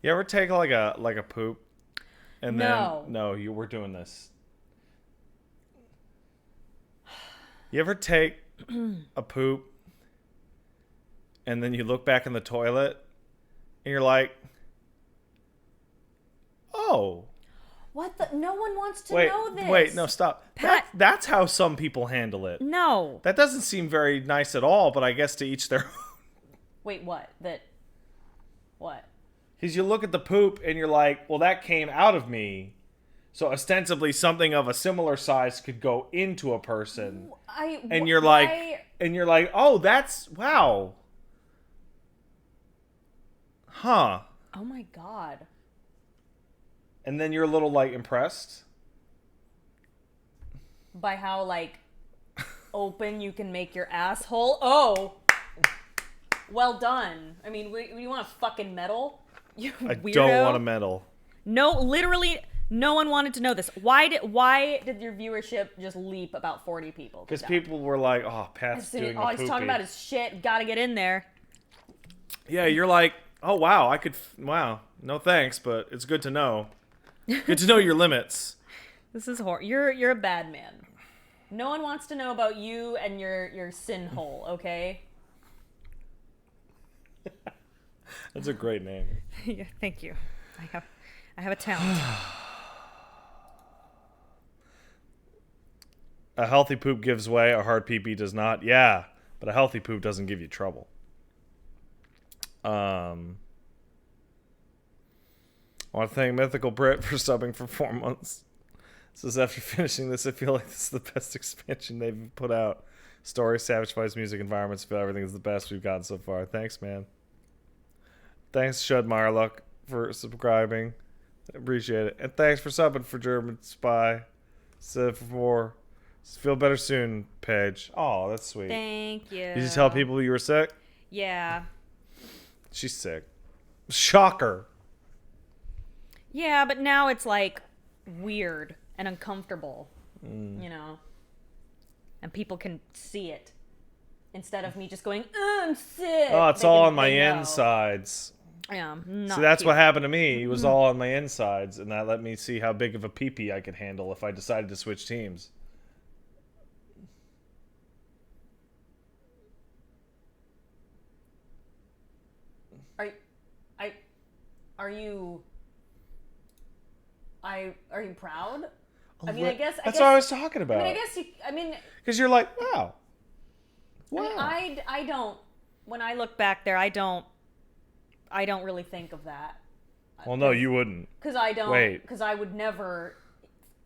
You ever take like a poop? And No. Then we're doing this. You ever take a poop and then you look back in the toilet and you're like, oh. What the? No one wants to know this. Wait, no, stop. Pat. That's how some people handle it. No. That doesn't seem very nice at all, but I guess to each their own. Wait, what? What? Because you look at the poop and you're like, well, that came out of me. So ostensibly something of a similar size could go into a person. And you're like, oh, that's, wow. Huh. Oh my God. And then you're a little like impressed. By how like open you can make your asshole. Oh. Well done. I mean, you want a fucking medal? You weirdo. I don't want a medal. No, literally, no one wanted to know this. Why did your viewership just leap about 40 people? Because people were like, "Oh, Pat's doing a he's talking about his shit. Gotta get in there." Yeah, you're like, "Oh wow, wow, no thanks, but it's good to know. Good to know your limits." This is horrible. You're a bad man. No one wants to know about you and your sin hole, okay? That's a great name. Yeah, thank you. I have a talent. A healthy poop gives way, a hard pee-pee does not. Yeah, but a healthy poop doesn't give you trouble. I want to thank Mythical Brit for subbing for 4 months. Says, after finishing this, I feel like this is the best expansion they've put out. Story, Savage Fights, music, environments, feel everything is the best we've gotten so far. Thanks, man. Thanks, Shud Meyerluck, for subscribing. Appreciate it. And thanks for subbing for German Spy. Said for more. Feel better soon, Paige. Oh, that's sweet. Thank you. Did you tell people you were sick? Yeah. She's sick. Shocker. Yeah, but now it's like weird and uncomfortable, you know, and people can see it instead of me just going, I'm sick. Oh, it's all on my insides. Yeah, see, that's what happened to me. It was all on my insides, and that let me see how big of a pee-pee I could handle if I decided to switch teams. Are you proud? I mean, I guess that's what I was talking about. I mean, because you're like, wow. I don't. When I look back there, I don't really think of that. Well, no, you wouldn't. Because I don't. Wait. Because I would never.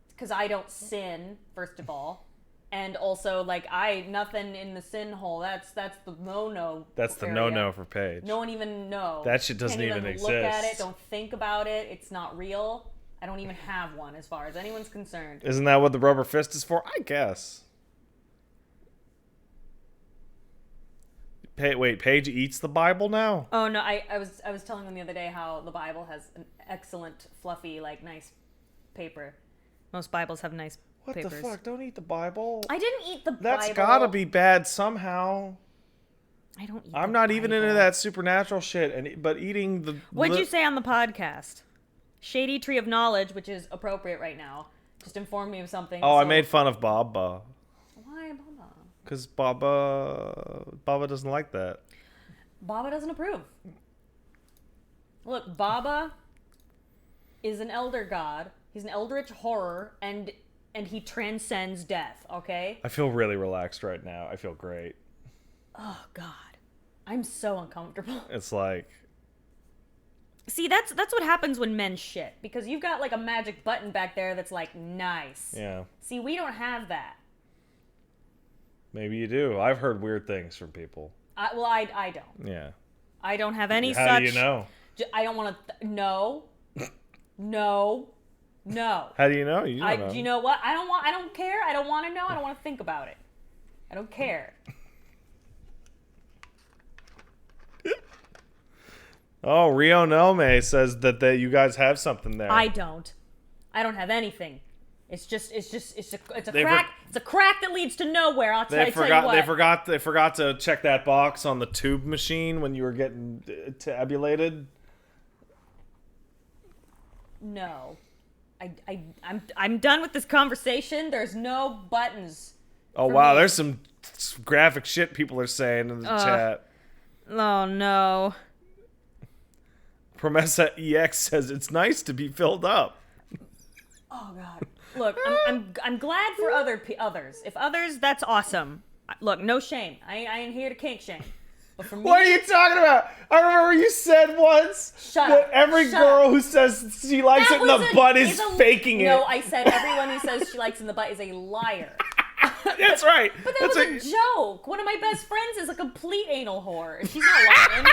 Because I don't sin, first of all, and also like nothing in the sin hole. That's the no-no. That's the area. no-no for Paige. No one even knows. That shit doesn't even exist. Look at it. Don't think about it. It's not real. I don't even have one as far as anyone's concerned. Isn't that what the rubber fist is for? I guess. Wait, Paige eats the Bible now? Oh no, I was telling them the other day how the Bible has an excellent, fluffy, like nice paper. Most Bibles have nice papers. What the fuck? Don't eat the Bible. I didn't eat the Bible. That's gotta be bad somehow. I don't eat I'm not even into that supernatural shit, but eating the... What'd you say on the podcast? Shady Tree of Knowledge, which is appropriate right now, just informed me of something. Oh, so... I made fun of Baba. Why Baba? Because Baba doesn't like that. Baba doesn't approve. Look, Baba is an elder god. He's an eldritch horror, and he transcends death, okay? I feel really relaxed right now. I feel great. Oh, God. I'm so uncomfortable. It's like... See, that's what happens when men shit, because you've got like a magic button back there that's like nice. Yeah. See, we don't have that. Maybe you do. I've heard weird things from people. I don't. Yeah. I don't have any How such... do you know? I don't want to... No. No. How do you know? You don't know. You know what? I don't care. I don't want to know. I don't want to think about it. I don't care. Oh, Rio Nome says that you guys have something there. I don't have anything. It's a crack. It's a crack that leads to nowhere. I'll tell you what. They forgot to check that box on the tube machine when you were getting tabulated. No, I'm done with this conversation. There's no buttons. Oh wow, there's some graphic shit people are saying in the chat. Oh no. Promessa EX says it's nice to be filled up. Oh God. Look, I'm glad for others. If others, that's awesome. Look, no shame. I ain't here to kink shame. But for me, what are you talking about? I remember you said once that every girl who says she likes it in the butt is faking it. No, I said everyone who says she likes it in the butt is a liar. That's right. But that was a joke. One of my best friends is a complete anal whore. She's not lying.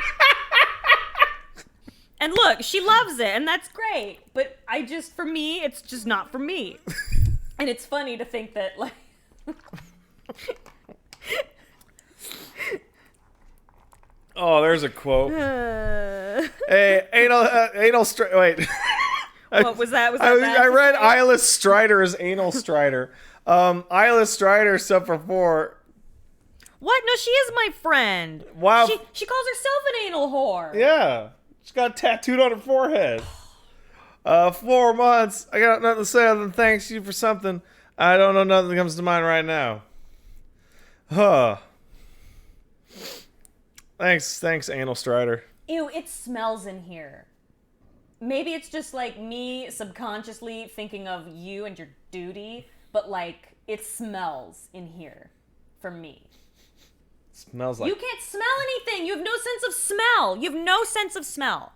And look, she loves it, and that's great. But for me, it's just not for me. And it's funny to think that, like... Oh, there's a quote. Hey, anal wait. What was that? Was that bad I read say? Eyeless Strider as Anal Strider. Eyeless Strider sub for 4. What? No, she is my friend. Wow. She calls herself an anal whore. Yeah. She's got it tattooed on her forehead. 4 months. I got nothing to say other than thanks you for something. I don't know nothing that comes to mind right now. Huh. Thanks, Anal Strider. Ew, it smells in here. Maybe it's just like me subconsciously thinking of you and your duty, but like it smells in here for me. Smells like... You can't smell anything. You have no sense of smell. You have no sense of smell.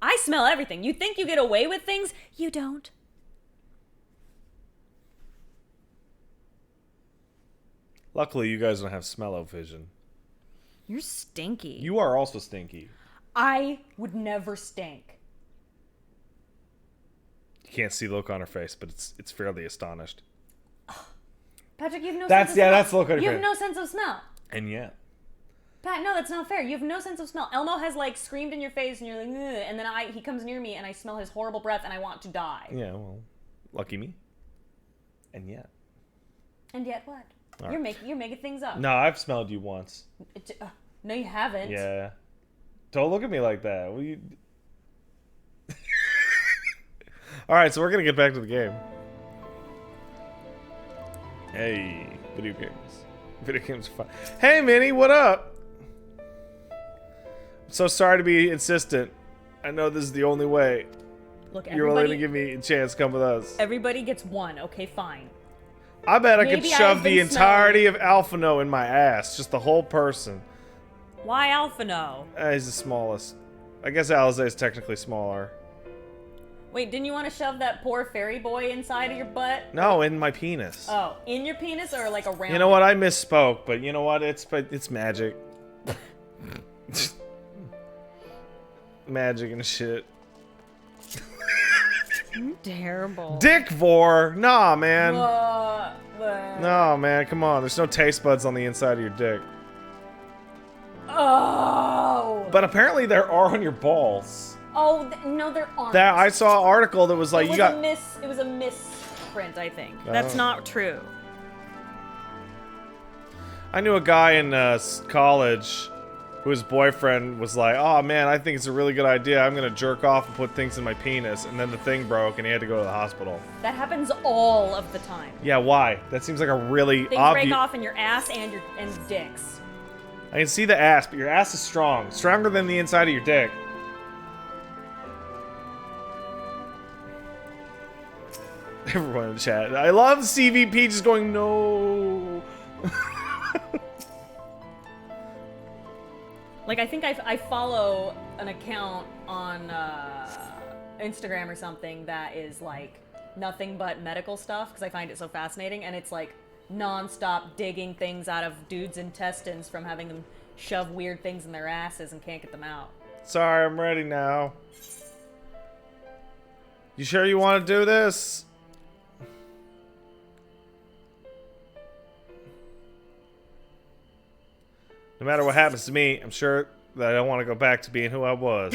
I smell everything. You think you get away with things? You don't. Luckily, you guys don't have smell-o-vision. You're stinky. You are also stinky. I would never stink. You can't see the look on her face, but it's fairly astonished. Patrick, you have no sense of smell. That's the look on her face. You have no sense of smell. And yet. Pat, no, that's not fair. You have no sense of smell. Elmo has like screamed in your face and you're like, ugh, and then he comes near me and I smell his horrible breath and I want to die. Yeah, well, lucky me. And yet. And yet what? All You're right. making things up. No, I've smelled you once. No, you haven't. Yeah. Don't look at me like that. Will you... All right, so we're gonna get back to the game. Hey, video games. Video games are fun. Hey, Minnie, what up? I'm so sorry to be insistent. I know this is the only way. Look, you're willing to give me a chance. Come with us. Everybody gets one. Okay, fine. I bet I could Maybe shove I've the been entirety of Alphino in my ass, just the whole person. Why Alphino? He's the smallest. I guess Alize is technically smaller. Wait, didn't you want to shove that poor fairy boy inside of your butt? No, in my penis. Oh, in your penis or like around? You know what? I misspoke, but you know what? It's magic. Magic and shit. Terrible. Dick vor. Nah, man. No, man. Come on. There's no taste buds on the inside of your dick. Oh. But apparently there are on your balls. Oh, no, there aren't. That I saw an article that was like it was a misprint, I think. That's not true. I knew a guy in college whose boyfriend was like, "Oh man, I think it's a really good idea. I'm gonna jerk off and put things in my penis," and then the thing broke and he had to go to the hospital. That happens all of the time. Yeah, why? That seems like a really Things obvious. break off in your ass and dicks. I can see the ass, but your ass is strong, stronger than the inside of your dick. Everyone in the chat. I love CVP just going, no. Like, I think I follow an account on Instagram or something that is, like, nothing but medical stuff, because I find it so fascinating, and it's, like, non-stop digging things out of dudes' intestines from having them shove weird things in their asses and can't get them out. Sorry, I'm ready now. You sure you want to do this? No matter what happens to me, I'm sure that I don't want to go back to being who I was.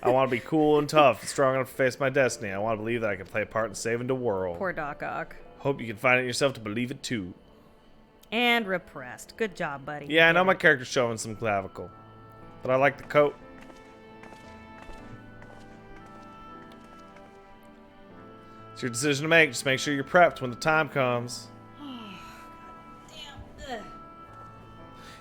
I want to be cool and tough and strong enough to face my destiny. I want to believe that I can play a part in saving the world. Poor Doc Ock. Hope you can find it yourself to believe it too. And repressed. Good job, buddy. Yeah, I know my character's showing some clavicle. But I like the coat. It's your decision to make. Just make sure you're prepped when the time comes.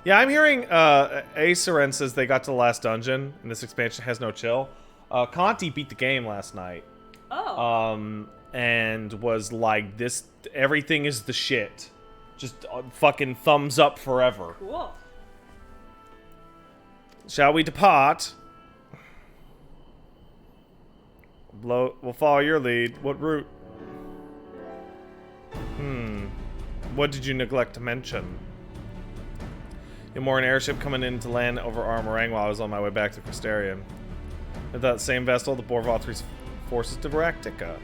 Yeah, I'm hearing Aceren says they got to the last dungeon, and this expansion has no chill. Conti beat the game last night. Oh. And was like, this, everything is the shit. Just fucking thumbs up forever. Cool. Shall we depart? We'll follow your lead. What route? What did you neglect to mention? You more an airship coming in to land over Armorang while I was on my way back to Crystarian. With that same vessel, the Borval forces to Raktica.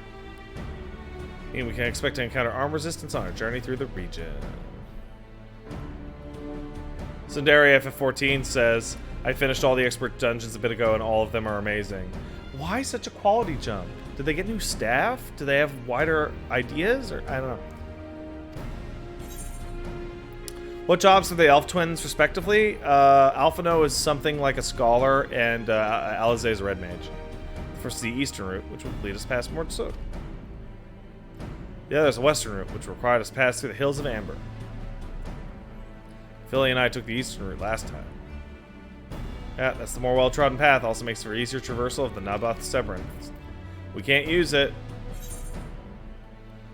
And we can expect to encounter arm resistance on our journey through the region. Sundari FF14 says, I finished all the expert dungeons a bit ago, and all of them are amazing. Why such a quality jump? Did they get new staff? Do they have wider ideas? Or I don't know. What jobs are the elf twins, respectively? Alphino is something like a scholar, and Alize is a red mage. First, the eastern route, which would lead us past Mortsuk. Yeah, there's a western route, which required us to pass through the hills of Amber. Philly and I took the eastern route last time. Yeah, that's the more well-trodden path. Also makes for easier traversal of the Naboth Labyrinth. We can't use it.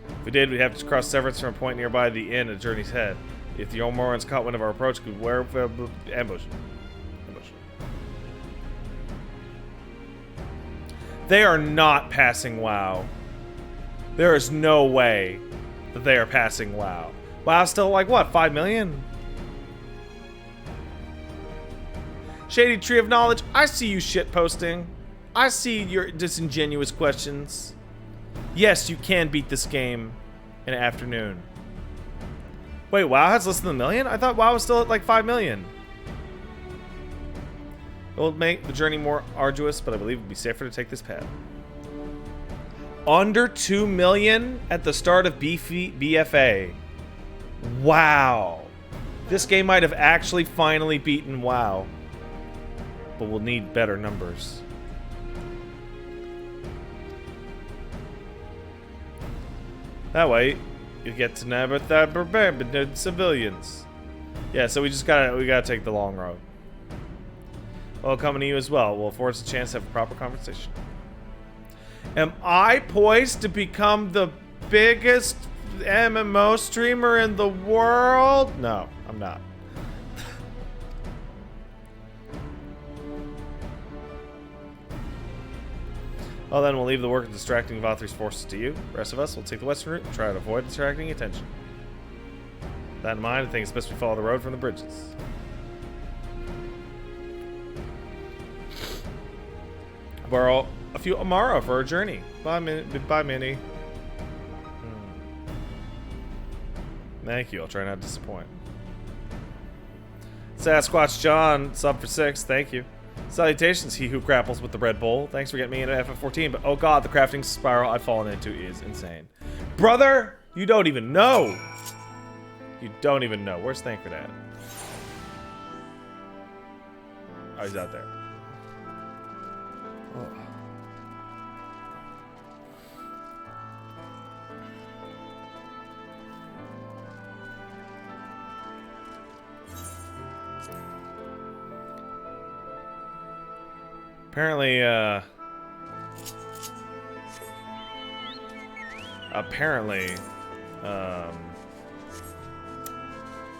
If we did, we'd have to cross Severance from a point nearby the inn at Journey's Head. If the Omorans caught wind of our approach, could wear ambush. They are not passing WoW. There is no way that they are passing WoW. WoW's still like, what, 5 million? Shady Tree of Knowledge, I see you shitposting. I see your disingenuous questions. Yes, you can beat this game in an afternoon. Wait, WoW has less than 1 million? I thought WoW was still at like 5 million. It will make the journey more arduous, but I believe it would be safer to take this path. Under 2 million at the start of BFA. Wow. This game might have actually finally beaten WoW. But we'll need better numbers. That way, you get to never barbarian civilians. Yeah, so we gotta take the long road. Well, coming to you as well will afford us a chance to have a proper conversation. Am I poised to become the biggest MMO streamer in the world? No, I'm not. Well, then we'll leave the work of distracting Vathr's forces to you. The rest of us will take the western route and try to avoid distracting attention. With that in mind, I think it's best we follow the road from the bridges. Borrow a few Amara for our journey. Bye, Minnie. Thank you. I'll try not to disappoint. Sasquatch John, sub for 6. Thank you. Salutations, he who grapples with the Red Bull. Thanks for getting me into FF14, but oh god, the crafting spiral I've fallen into is insane. Brother, you don't even know. You don't even know. Where's Thancred at? Oh, he's out there. Oh. Apparently,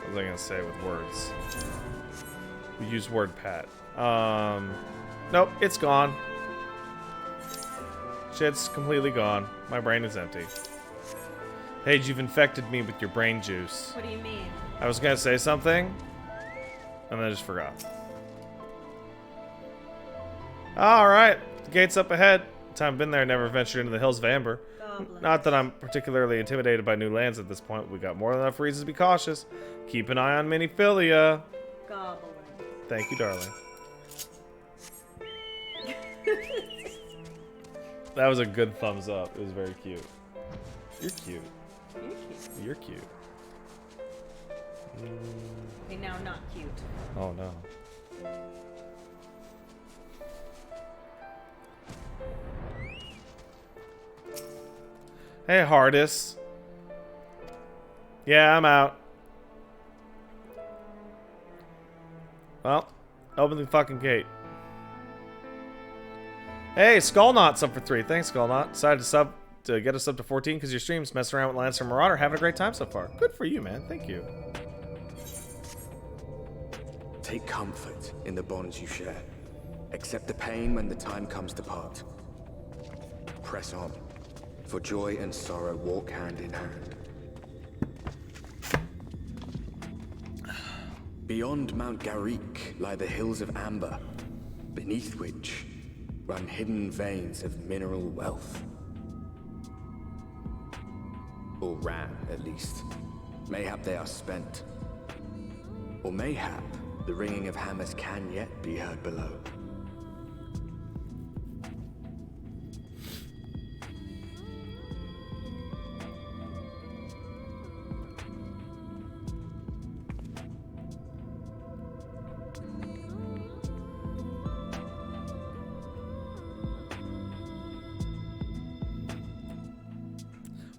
what was I gonna say with words? We use WordPad. Nope, it's gone. Shit's completely gone. My brain is empty. Paige, you've infected me with your brain juice. What do you mean? I was gonna say something, and then I just forgot. Alright, the gate's up ahead. Time I've been there, never ventured into the hills of Amber. Goblins. Not that I'm particularly intimidated by new lands at this point. We got more than enough reasons to be cautious. Keep an eye on Miniphilia. Goblins. Thank you, darling. That was a good thumbs up. It was very cute. You're cute. You're cute. Okay, now not cute. Oh no. Hey, Hardis. Yeah, I'm out. Well, open the fucking gate. Hey, Skullknot sub for 3. Thanks, Skullknot. Decided to get us up to 14 because your stream's messing around with Lancer Marauder. Having a great time so far. Good for you, man. Thank you. Take comfort in the bonds you share. Accept the pain when the time comes to part. Press on. For joy and sorrow walk hand in hand. Beyond Mount Garrick lie the hills of Amber, beneath which run hidden veins of mineral wealth. Or ran, at least. Mayhap they are spent. Or mayhap The ringing of hammers can yet be heard below.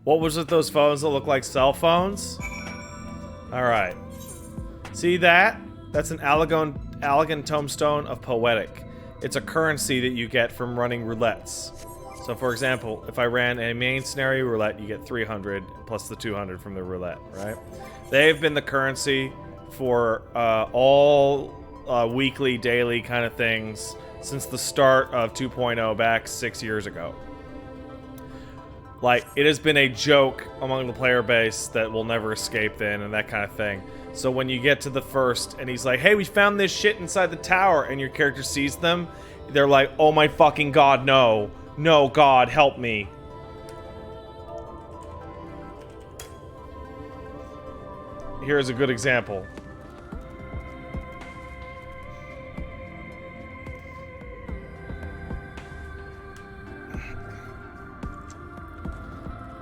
What was with those phones that look like cell phones? Alright. See that? That's an elegant tombstone of poetic. It's a currency that you get from running roulettes. So for example, if I ran a main scenario roulette, you get 300 plus the 200 from the roulette, right? They've been the currency for all weekly, daily kind of things since the start of 2.0 back 6 years ago. Like, it has been a joke among the player base that will never escape then and that kind of thing. So when you get to the first and he's like, hey, we found this shit inside the tower, and your character sees them, they're like, oh my fucking god, no. No, God, help me. Here's a good example.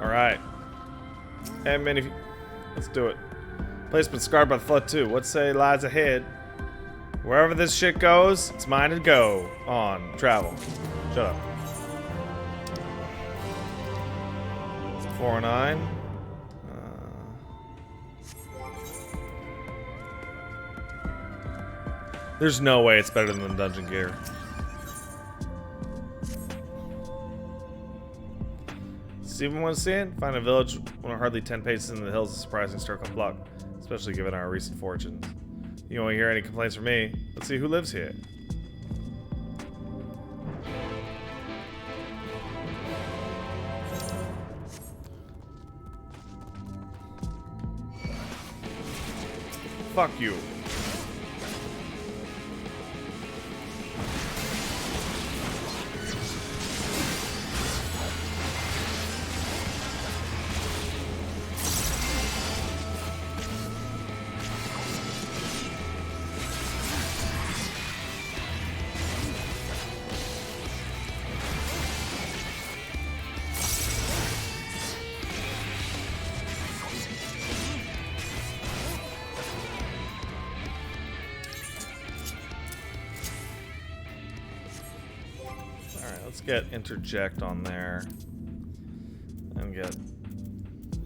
Alright. And many... Let's do it. Place been scarred by the flood too. What say lies ahead? Wherever this shit goes, it's mine to go. On. Travel. Shut up. 409. There's no way it's better than Dungeon Gear. See what I want to see it? Find a village when hardly 10 paces into the hills is a surprising stroke of luck, especially given our recent fortunes. You won't hear any complaints from me. Let's see who lives here. Fuck you. Let's get interject on there and get...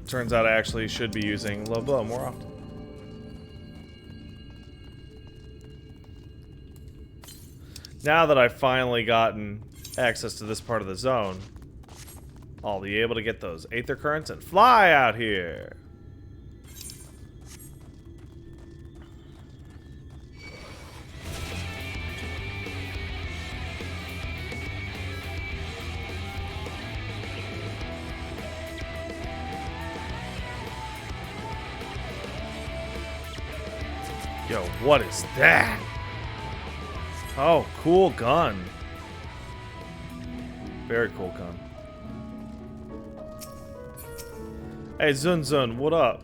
Turns out I actually should be using low blow more often. Now that I've finally gotten access to this part of the zone, I'll be able to get those aether currents and fly out here. Yo, what is that? Oh, cool gun. Very cool gun. Hey, Zun Zun, what up?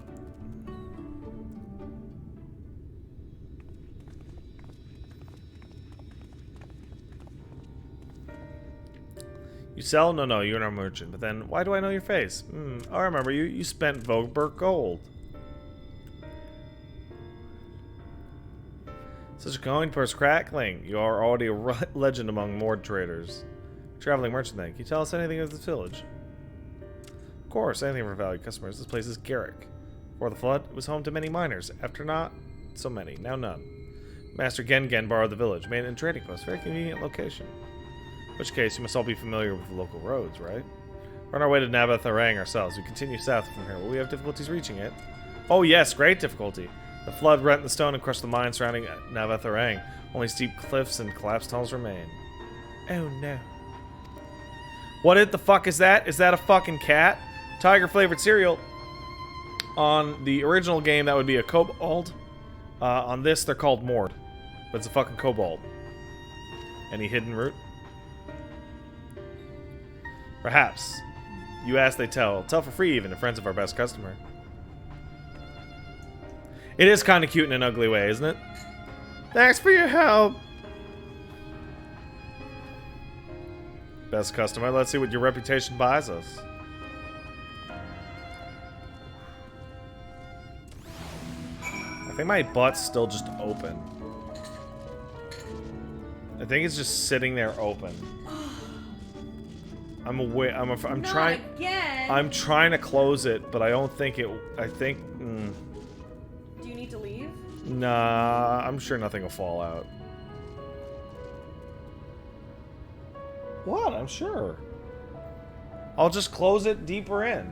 You sell? No, you're not a merchant. But then, why do I know your face? I remember you. You spent Vogberg gold. Such a coin purse crackling. You are already a legend among Mord traders. Traveling merchant then. Can you tell us anything of this village? Of course, anything for valued customers. This place is Garrick. Before the flood, it was home to many miners. After not so many, now none. Master Gengen borrowed the village, made it a trading post. Very convenient location. In which case, you must all be familiar with the local roads, right? We're on our way to Navatharang ourselves. We continue south from here. Will we have difficulties reaching it? Oh yes, great difficulty. The flood rent the stone and crushed the mine surrounding Navatharang. Only steep cliffs and collapsed tunnels remain. Oh no. What the fuck is that? Is that a fucking cat? Tiger flavored cereal. On the original game, that would be a kobold. On this, they're called Mord. But it's a fucking kobold. Any hidden route? Perhaps. You ask, they tell. Tell for free even to friends of our best customer. It is kind of cute in an ugly way, isn't it? Thanks for your help. Best customer. Let's see what your reputation buys us. I think my butt's still just open. I think it's just sitting there open. I'm away. I'm trying. Again. I'm trying to close it, but I don't think it. I think. Do you need to leave? Nah, I'm sure nothing will fall out. What? I'm sure. I'll just close it deeper in.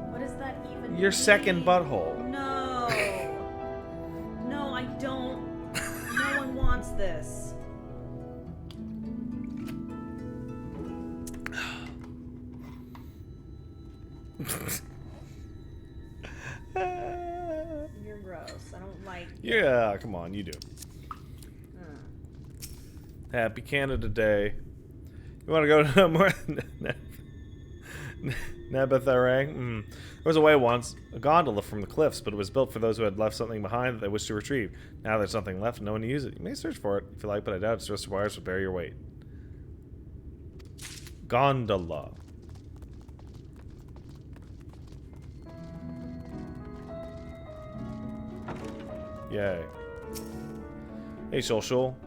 What does that even Your mean? second butthole. No. No, I don't. No one wants this. You're gross. I don't like you. Yeah, come on, you do. Happy Canada Day. You want to go to more Nebatharang? There was a way once, a gondola from the cliffs, but it was built for those who had left something behind that they wished to retrieve. Now there's nothing left and no one to use it. You may search for it if you like, but I doubt its rusted wires will bear your weight. Gondola. Yay. Hey, Shul.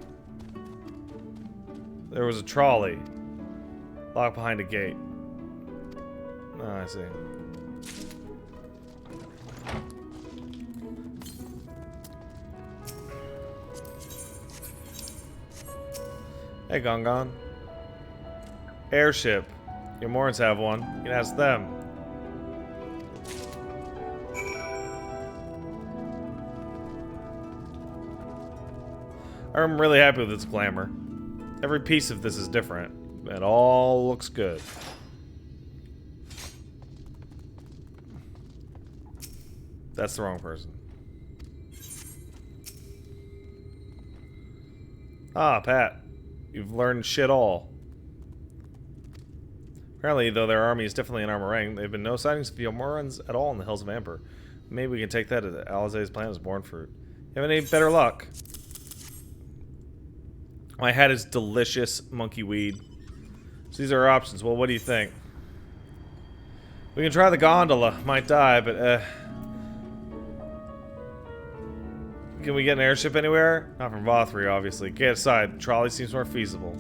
There was a trolley. Locked behind a gate. Oh, I see. Hey, Gongon. Airship. Your Morans have one. You can ask them. I'm really happy with its glamour. Every piece of this is different. It all looks good. That's the wrong person. Ah, Pat. You've learned shit all. Apparently, though their army is definitely in Armorang, there have been no sightings of the Omorans at all in the Hills of Amber. Maybe we can take that as Alizé's plan was born fruit. You have any better luck? My hat is delicious monkey weed. So these are our options. Well, what do you think? We can try the gondola. Might die, but can we get an airship anywhere? Not from Vothri, obviously. Get aside. Trolley seems more feasible.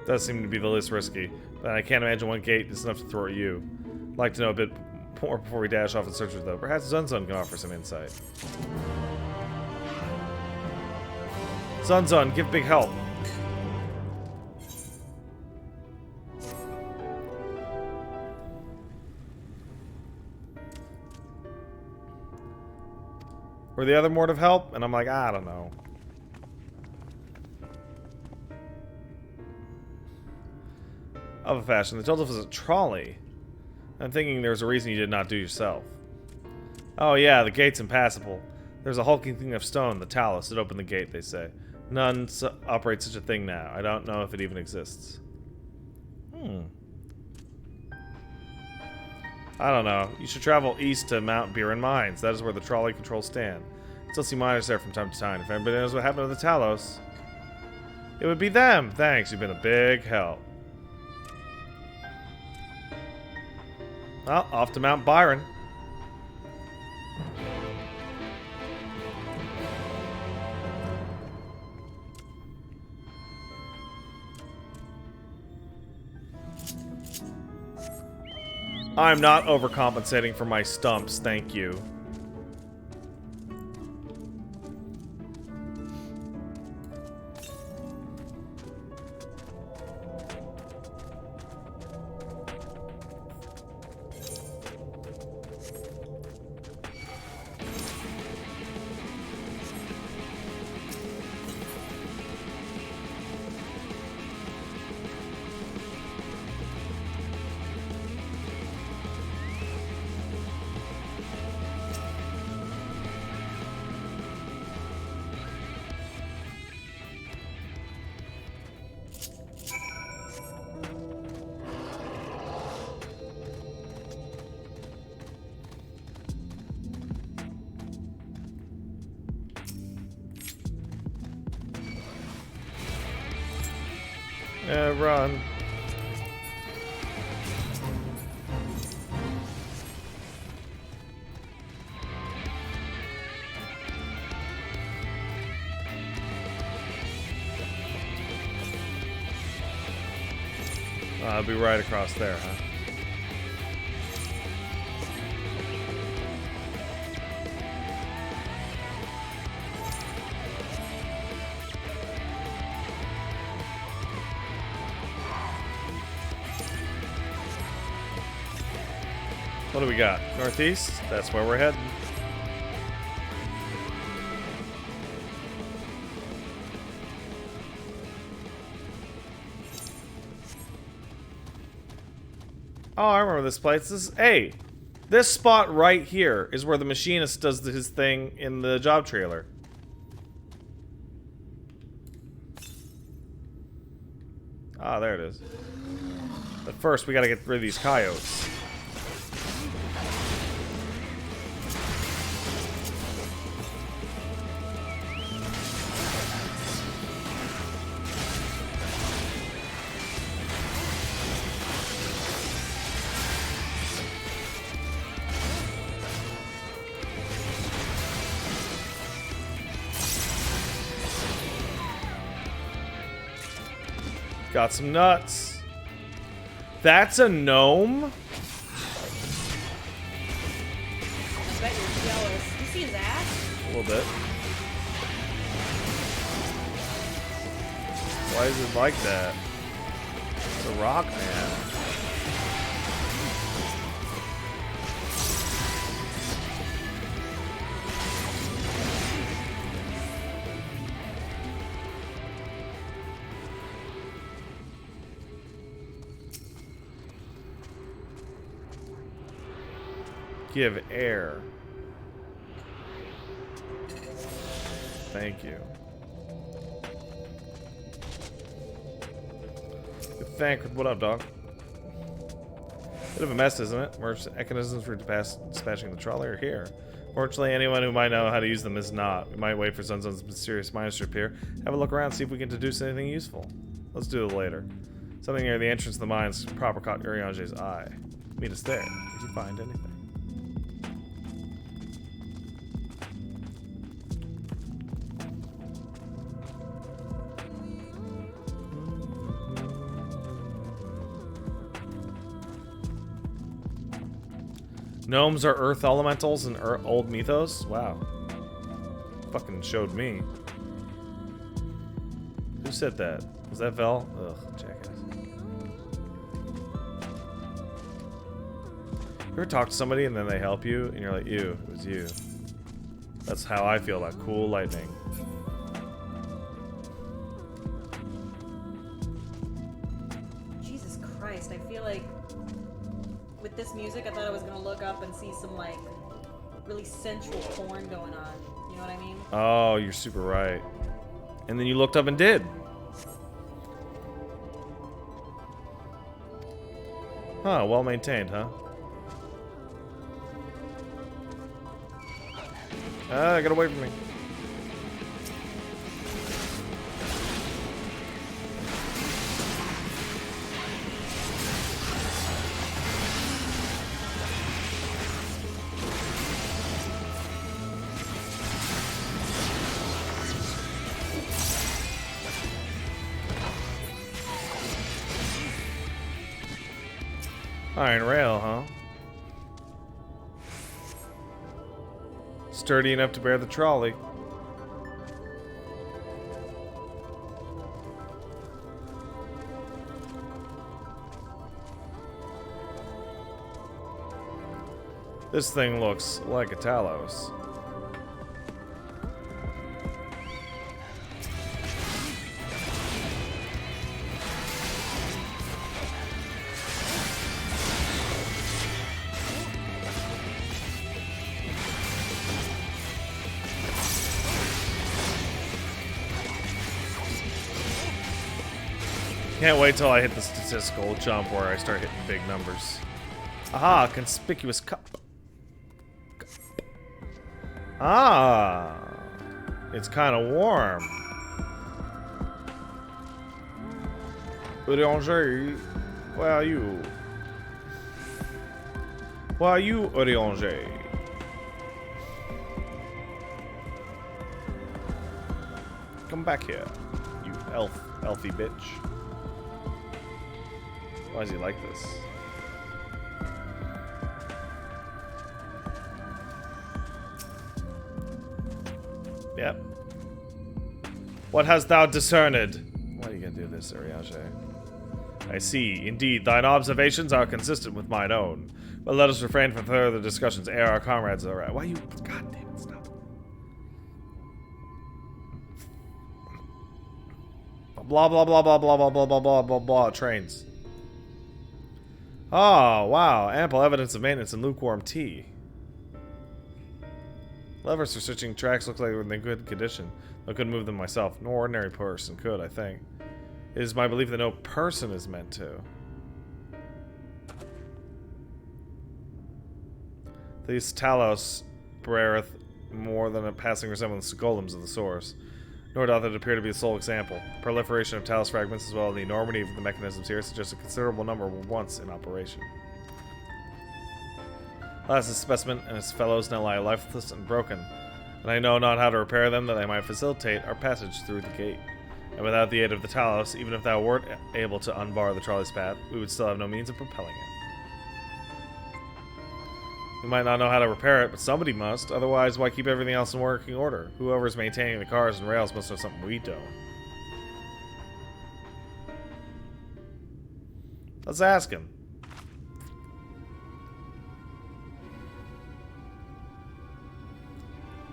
Does seem to be the least risky, but I can't imagine one gate is enough to throw at you. I'd like to know a bit more before we dash off in search of though. Perhaps Zunzun can offer some insight. Zunzun, give big help. Were the other Mort of help? And I'm like, I don't know. Of a fashion, they told us it was a trolley. I'm thinking there's a reason you did not do yourself. Oh yeah, the gate's impassable. There's a hulking thing of stone, the talus, that opened the gate, they say. None operate such a thing now. I don't know if it even exists. I don't know. You should travel east to Mount Buren Mines. That is where the trolley controls stand. Still see miners there from time to time. If anybody knows what happened to the Talos, it would be them. Thanks, you've been a big help. Well, off to Mount Byron. I'm not overcompensating for my stumps, thank you. Run. I'll be right across there, huh? What do we got? Northeast? That's where we're heading. Oh, I remember this place. Hey, this spot right here is where the machinist does his thing in the job trailer. Ah, there it is. But first, we gotta get rid of these coyotes. Got some nuts. That's a gnome? I bet you're jealous. You see his ass? A little bit. Why is it like that? It's a rock man. Give air. Thank you. Good Thancred, what up, dog? Bit of a mess, isn't it? Emergency mechanisms for dispatching the trolley are here. Fortunately, anyone who might know how to use them is not. We might wait for Sunzone's mysterious miners to appear. Have a look around, see if we can deduce anything useful. Let's do it later. Something near the entrance to the mines proper caught Uriange's eye. Meet us there. Did you find anything? Gnomes are earth elementals in old mythos? Wow. Fucking showed me. Who said that? Was that Vel? Ugh, jackass. You ever talk to somebody and then they help you and you're like, ew, it was you. That's how I feel about cool lightning. Jesus Christ, I feel like with this music, I thought I was gonna look up and see some like really sensual porn going on. You know what I mean? Oh, you're super right. And then you looked up and did. Huh, well maintained, huh? Get away from me. Iron rail, huh? Sturdy enough to bear the trolley. This thing looks like a Talos. Can't wait till I hit the statistical jump where I start hitting big numbers. Aha, conspicuous cup. Ah, it's kind of warm. Urianger, where are you? Where are you, Urianger? Come back here, you elfy bitch. Why is he like this? Yep. What hast thou discerned? Why are you gonna do this, Urianger? I see. Indeed, thine observations are consistent with mine own. But let us refrain from further discussions ere our comrades are right. Why you... God damn it, stop. Blah, blah, blah, blah, blah, blah, blah, blah, blah, blah, blah, trains. Oh, wow. Ample evidence of maintenance in lukewarm tea. Levers for switching tracks look like they're in good condition. I couldn't move them myself. No ordinary person could, I think. It is my belief that no person is meant to. These Talos beareth more than a passing resemblance to golems of the source. Nor doth it appear to be the sole example. Proliferation of Talos fragments as well as the enormity of the mechanisms here suggests a considerable number were once in operation. Alas, this specimen and its fellows now lie lifeless and broken, and I know not how to repair them that they might facilitate our passage through the gate. And without the aid of the Talos, even if thou wert able to unbar the trolley's path, we would still have no means of propelling it. We might not know how to repair it, but somebody must. Otherwise, why keep everything else in working order? Whoever's maintaining the cars and rails must know something we don't. Let's ask him.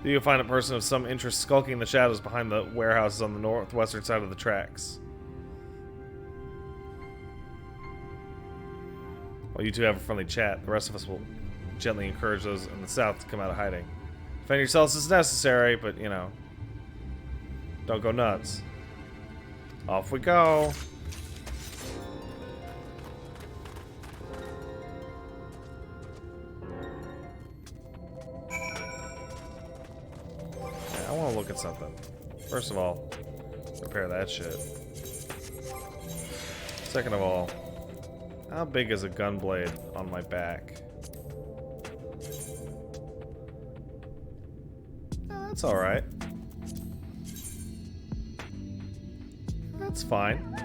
Do you find a person of some interest skulking in the shadows behind the warehouses on the northwestern side of the tracks? While you two have a friendly chat, the rest of us will gently encourage those in the south to come out of hiding. Defend yourselves as necessary, but, you know, don't go nuts. Off we go. I want to look at something. First of all, repair that shit. Second of all, how big is a gun blade on my back? That's alright. That's fine.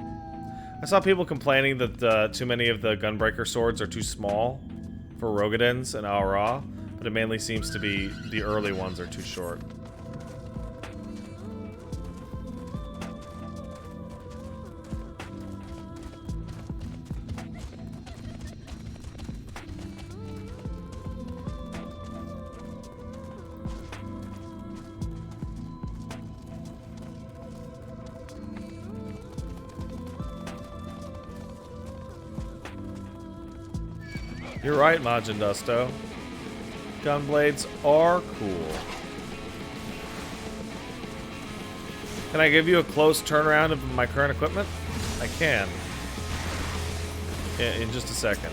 I saw people complaining that too many of the gunbreaker swords are too small for Rogadins and Aura, but it mainly seems to be the early ones are too short. You're right, Majin Dusto. Gunblades are cool. Can I give you a close turnaround of my current equipment? I can. In just a second.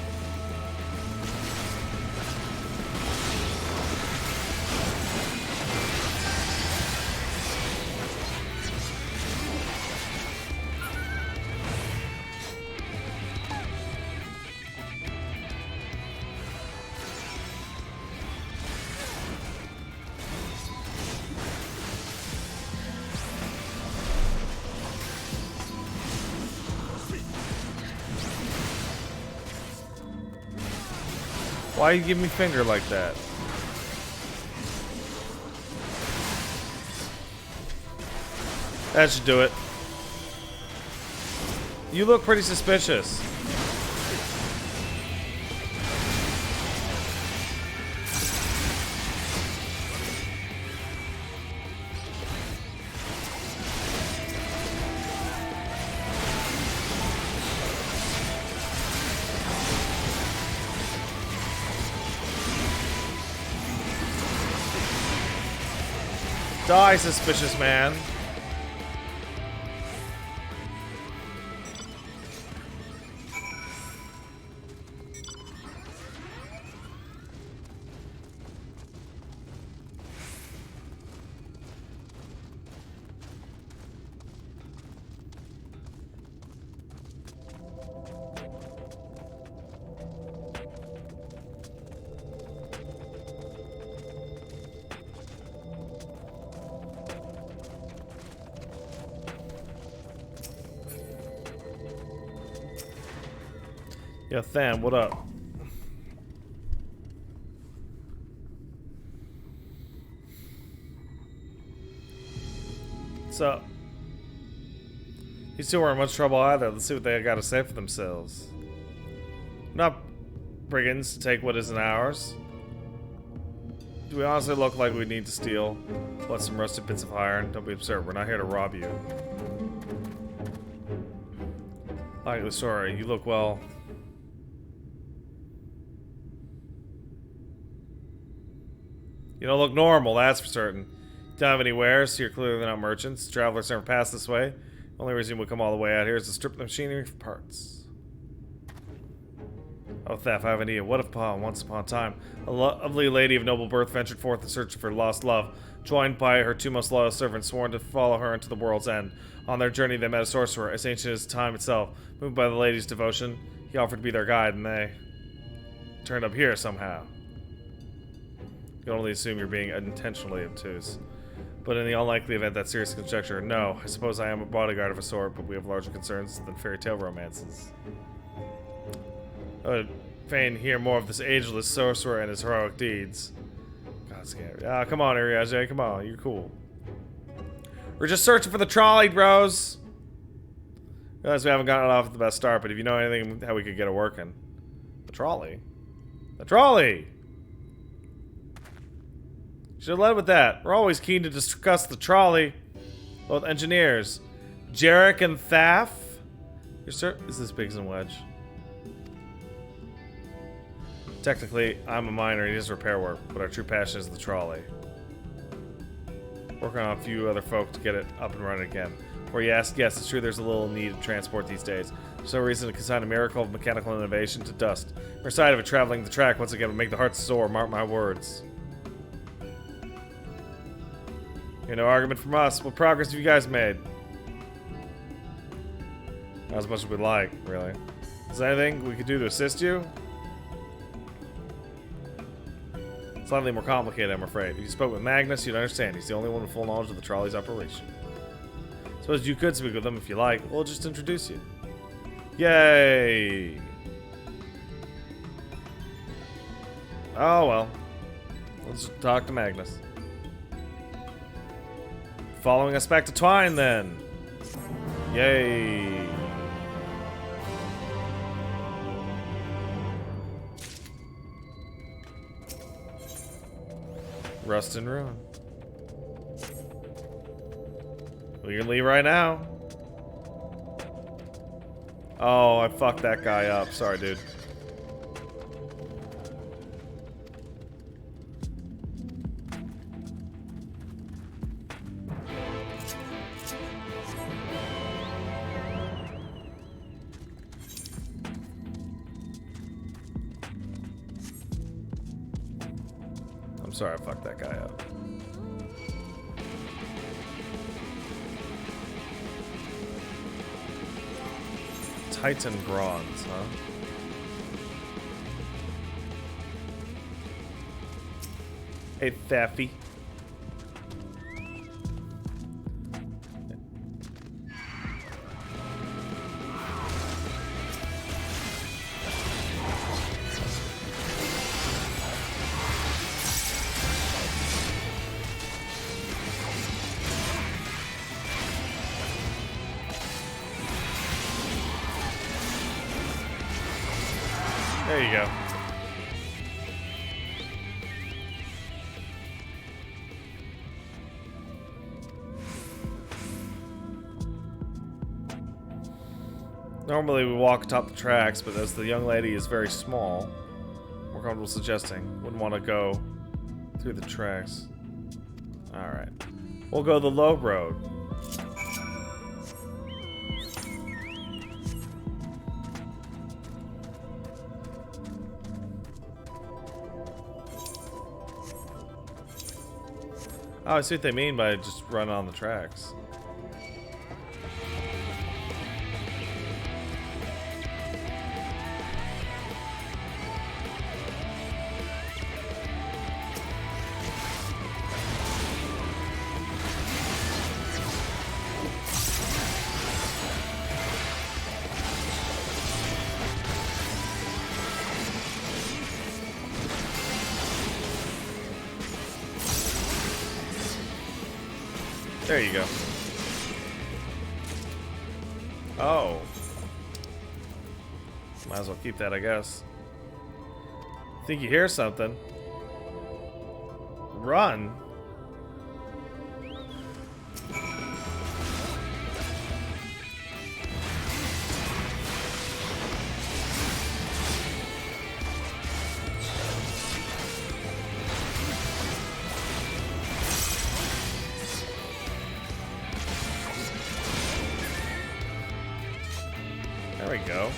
Why you give me finger like that? That should do it. You look pretty suspicious. Die, suspicious man. Yo, Tham, what up? So, these two weren't much trouble either. Let's see what they got to say for themselves. We're not brigands to take what isn't ours. Do we honestly look like we need to steal? What, some rusted bits of iron? Don't be absurd. We're not here to rob you. Likely story. You look well. You don't look normal, that's for certain. You don't have any wares, so you're clearly not merchants. Travelers never pass this way. Only reason we come all the way out here is to strip the machinery for parts. Oh, theft, I have an idea. What if once upon a time, a lovely lady of noble birth ventured forth in search of her lost love, joined by her two most loyal servants, sworn to follow her into the world's end. On their journey, they met a sorcerer, as ancient as time itself. Moved by the lady's devotion, he offered to be their guide, and they turned up here somehow. You can only assume you're being intentionally obtuse. But in the unlikely event that serious conjecture, no. I suppose I am a bodyguard of a sort, but we have larger concerns than fairy tale romances. I would fain hear more of this ageless sorcerer and his heroic deeds. God, scary. Ah, come on, Uriaje, come on, you're cool. We're just searching for the trolley, bros. Realize we haven't gotten it off at the best start, but if you know anything how we could get it working. The trolley? The trolley! Should have led with that. We're always keen to discuss the trolley. Both engineers. Jarek and Thaf? Is this Biggs and Wedge? Technically, I'm a miner, he does repair work, but our true passion is the trolley. Working on a few other folk to get it up and running again. Where you ask, yes, it's true there's a little need of transport these days. There's no reason to consign a miracle of mechanical innovation to dust. We're excited of traveling the track once again will make the heart soar, mark my words. No argument from us. What progress have you guys made? Not as much as we'd like, really. Is there anything we could do to assist you? Slightly more complicated, I'm afraid. If you spoke with Magnus, you'd understand. He's the only one with full knowledge of the trolley's operation. Suppose you could speak with him if you like. We'll just introduce you. Yay! Oh well. Let's talk to Magnus. Following us back to Twine, then. Yay. Rust and Ruin. We can leave right now. Oh, I fucked that guy up. Sorry, dude. I'm sorry I fucked that guy up. Titan bronze, huh? Hey, Thaffy. There you go. Normally we walk atop the tracks, but as the young lady is very small, more comfortable suggesting, wouldn't want to go through the tracks. Alright. We'll go the low road. Oh, I see what they mean by just run on the tracks. There you go. Oh. Might as well keep that, I guess. Think you hear something. Run. There we go.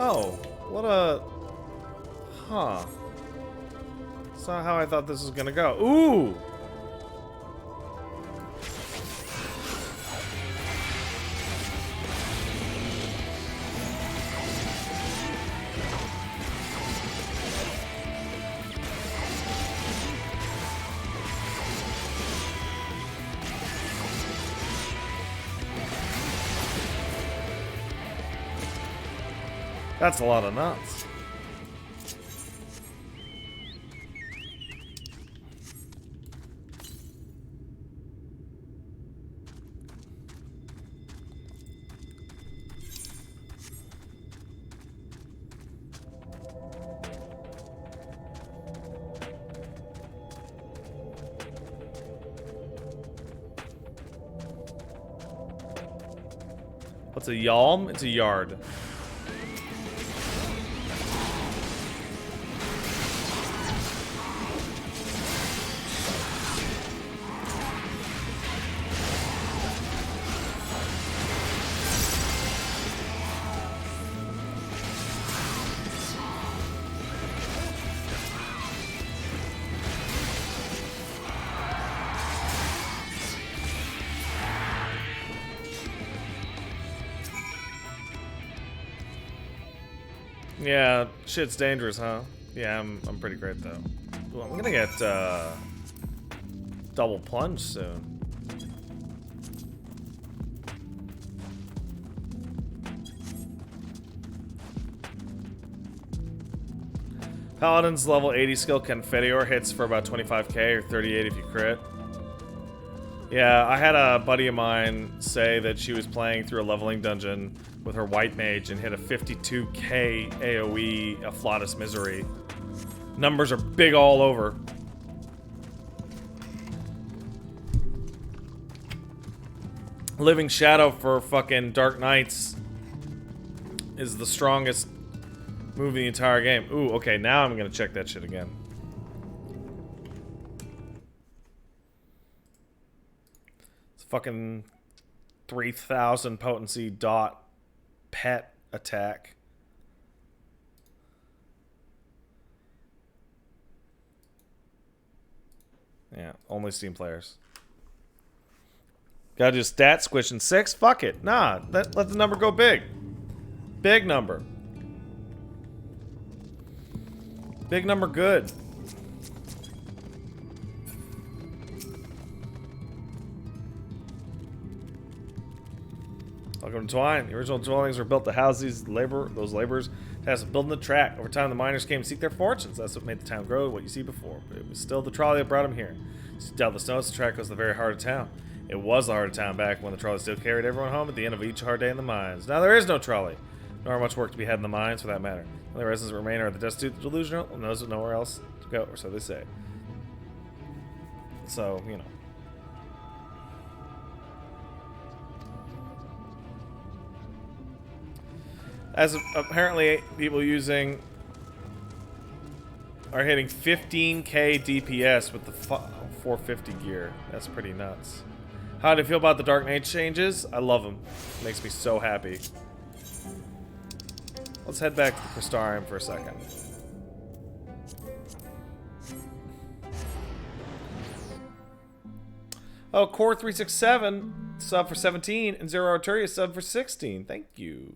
Oh, what a... Huh. That's not how I thought this was gonna go. Ooh! That's a lot of nuts. What's a yalm? It's a yard. Yeah, shit's dangerous, huh? Yeah, I'm pretty great though. Ooh, I'm gonna get double plunge soon. Paladin's level 80 skill Confiteor hits for about 25k or 38 if you crit. Yeah, I had a buddy of mine say that she was playing through a leveling dungeon with her white mage and hit a 52k AoE Afflatus Misery. Numbers are big all over. Living Shadow for fucking Dark Knights is the strongest move in the entire game. Ooh, okay, now I'm gonna check that shit again. It's fucking 3000 potency dot pet attack. Yeah, only Steam players. Gotta do stat squishing 6? Fuck it. Nah, let the number go big. Big number. Big number good. Welcome to Twine. The original dwellings were built to house those laborers tasked with building the track. Over time, the miners came to seek their fortunes. That's what made the town grow, what you see before. But it was still the trolley that brought them here. Down the snows, the track was the very heart of town. It was the heart of town back when the trolley still carried everyone home at the end of each hard day in the mines. Now there is no trolley, nor much work to be had in the mines for that matter. The only residents that remain are the destitute, the delusional, and those with nowhere else to go, or so they say. So, you know. As apparently people using are hitting 15k DPS with the 450 gear. That's pretty nuts. How do you feel about the Dark Knight changes? I love them. Makes me so happy. Let's head back to the Crystarium for a second. Oh, Core 367 sub for 17 and Zero Arturia sub for 16. Thank you.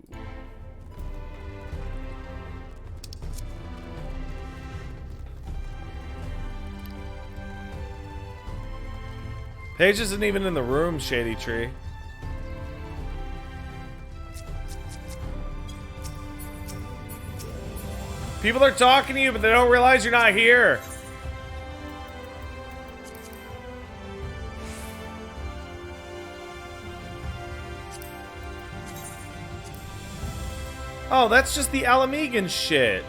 Paige isn't even in the room, Shady Tree. People are talking to you, but they don't realize you're not here. Oh, that's just the Alamegan shit.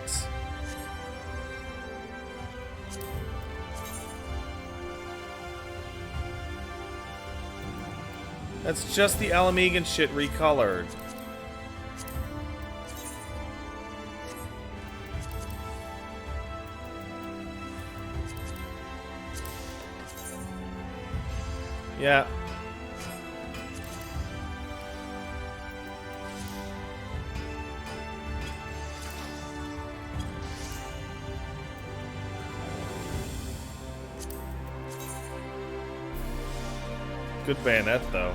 That's just the Alamegan shit recolored. Yeah. Good bayonet, though.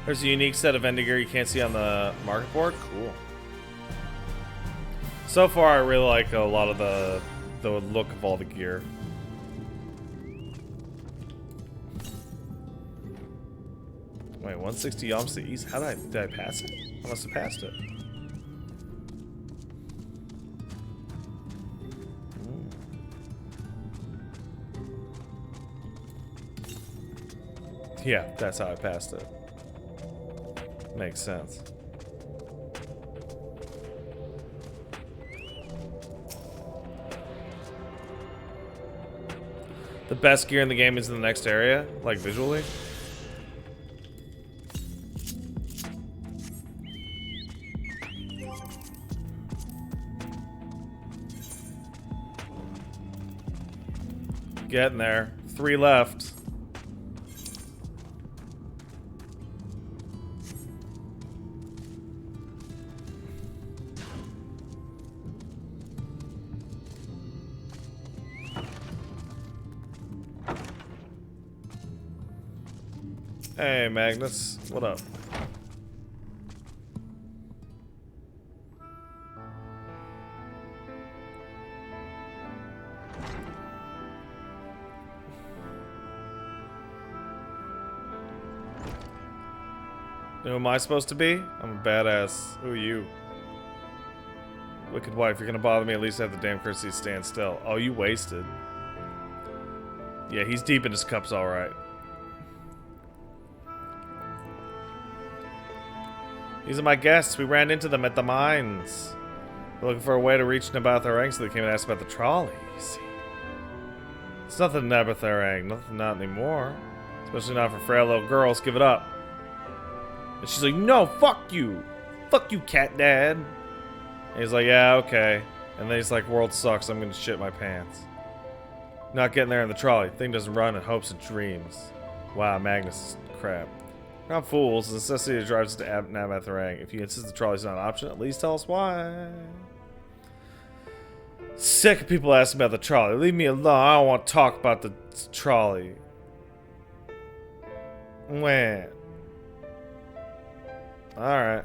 There's a unique set of vending gear you can't see on the market board. Cool. So far, I really like a lot of the look of all the gear. Wait, 160 yalms to the east. How did I pass it? I must have passed it. Yeah, that's how I passed it. Makes sense. The best gear in the game is in the next area, like visually. Getting there. 3 left. Hey, Magnus. What up? Who am I supposed to be? I'm a badass. Who are you? Wicked wife, you're gonna bother me, at least have the damn courtesy to stand still. Oh, you wasted. Yeah, he's deep in his cups, alright. These are my guests. We ran into them at the mines. We're looking for a way to reach Nabatharang, so they came and asked about the trolley, you see. It's nothing Nabatharang. Nothing, not anymore. Especially not for frail little girls. Give it up. And she's like, no, fuck you. Fuck you, cat dad. And he's like, yeah, okay. And then he's like, world sucks. I'm gonna shit my pants. Not getting there in the trolley. Thing doesn't run in hopes and dreams. Wow, Magnus is crap. We're not fools. The necessity drives us to Nabatharang. If you insist the trolley's not an option, at least tell us why. Sick of people asking about the trolley. Leave me alone. I don't want to talk about the trolley. When? Alright.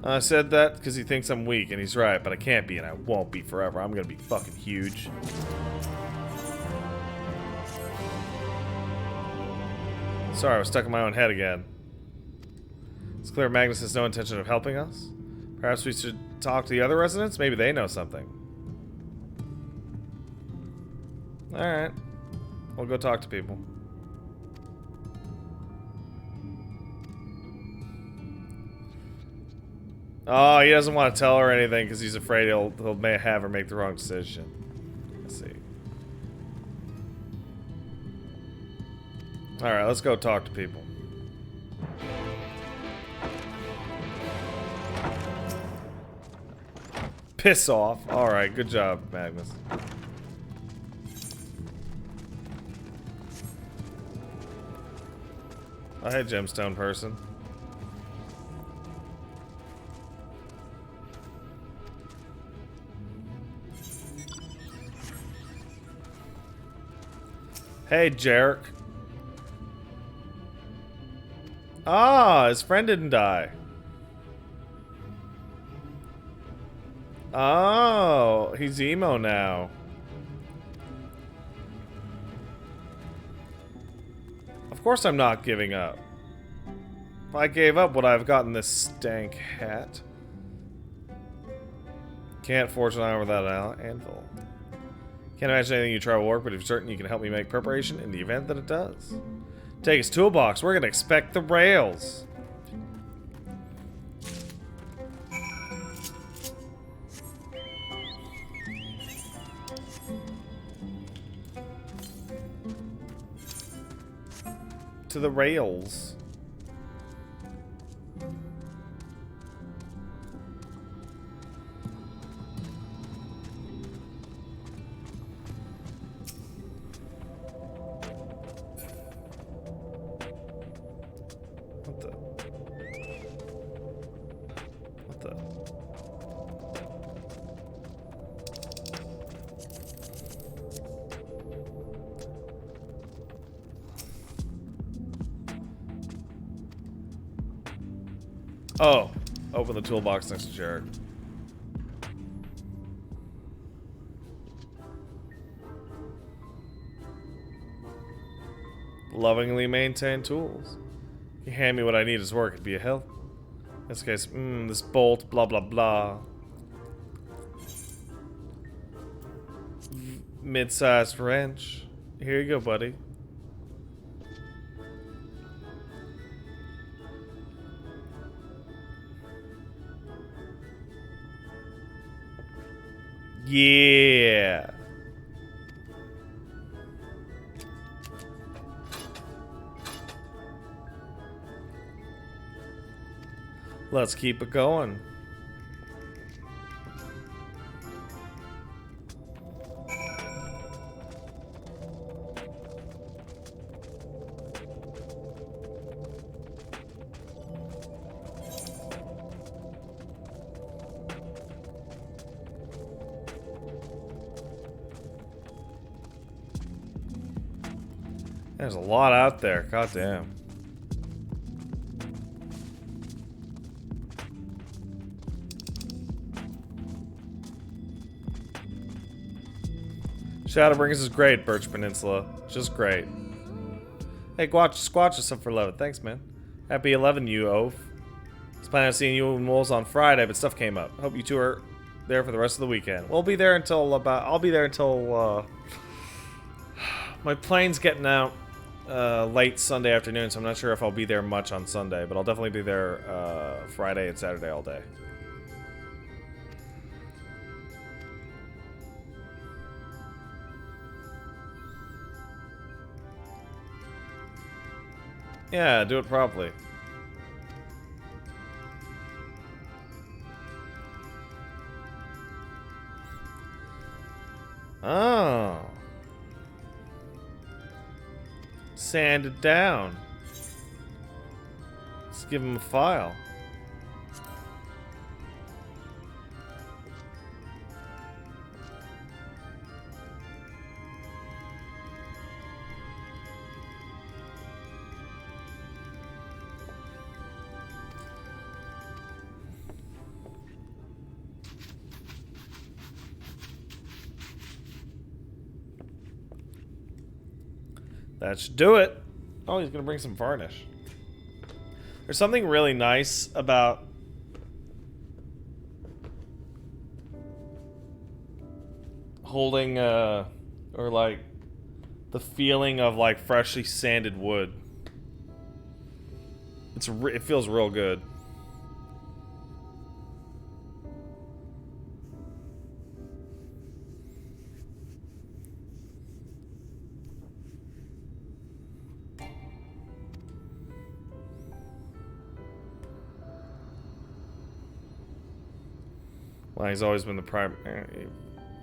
I said that because he thinks I'm weak, and he's right, but I can't be, and I won't be forever. I'm gonna be fucking huge. Sorry, I was stuck in my own head again. It's clear Magnus has no intention of helping us. Perhaps we should talk to the other residents? Maybe they know something. Alright. We'll go talk to people. Oh, he doesn't want to tell her anything because he's afraid he'll may have her make the wrong decision. Let's see. Alright, let's go talk to people. Piss off. Alright, good job, Magnus. Oh, hey, gemstone person. Hey, Jarek. Ah, his friend didn't die. Oh, he's emo now. Of course I'm not giving up. If I gave up, would I have gotten this stank hat? Can't forge an iron without an anvil. Can't imagine anything you try will work, but if you're certain you can help me make preparation in the event that it does. Take his toolbox. We're gonna expect the rails. To the rails. What the? What the? Oh, open the toolbox next to Jared. Lovingly maintained tools. You hand me what I need as work, it'd be a help. In this case, this bolt, blah blah blah. Mid-sized wrench. Here you go, buddy. Yeah. Let's keep it going. There's a lot out there. God damn. Shadowbringers is great, Birch Peninsula. Just great. Hey, Squatch is up for 11. Thanks, man. Happy 11, you oaf. I was planning on seeing you and Wolves on Friday, but stuff came up. Hope you two are there for the rest of the weekend. We'll be there until about... I'll be there until, my plane's getting out late Sunday afternoon, so I'm not sure if I'll be there much on Sunday, but I'll definitely be there Friday and Saturday all day. Yeah, do it properly. Oh. Sand it down. Let's give him a file. That should do it. Oh, he's gonna bring some varnish. There's something really nice about holding or like the feeling of like freshly sanded wood. It feels real good. Well, he's always been the primary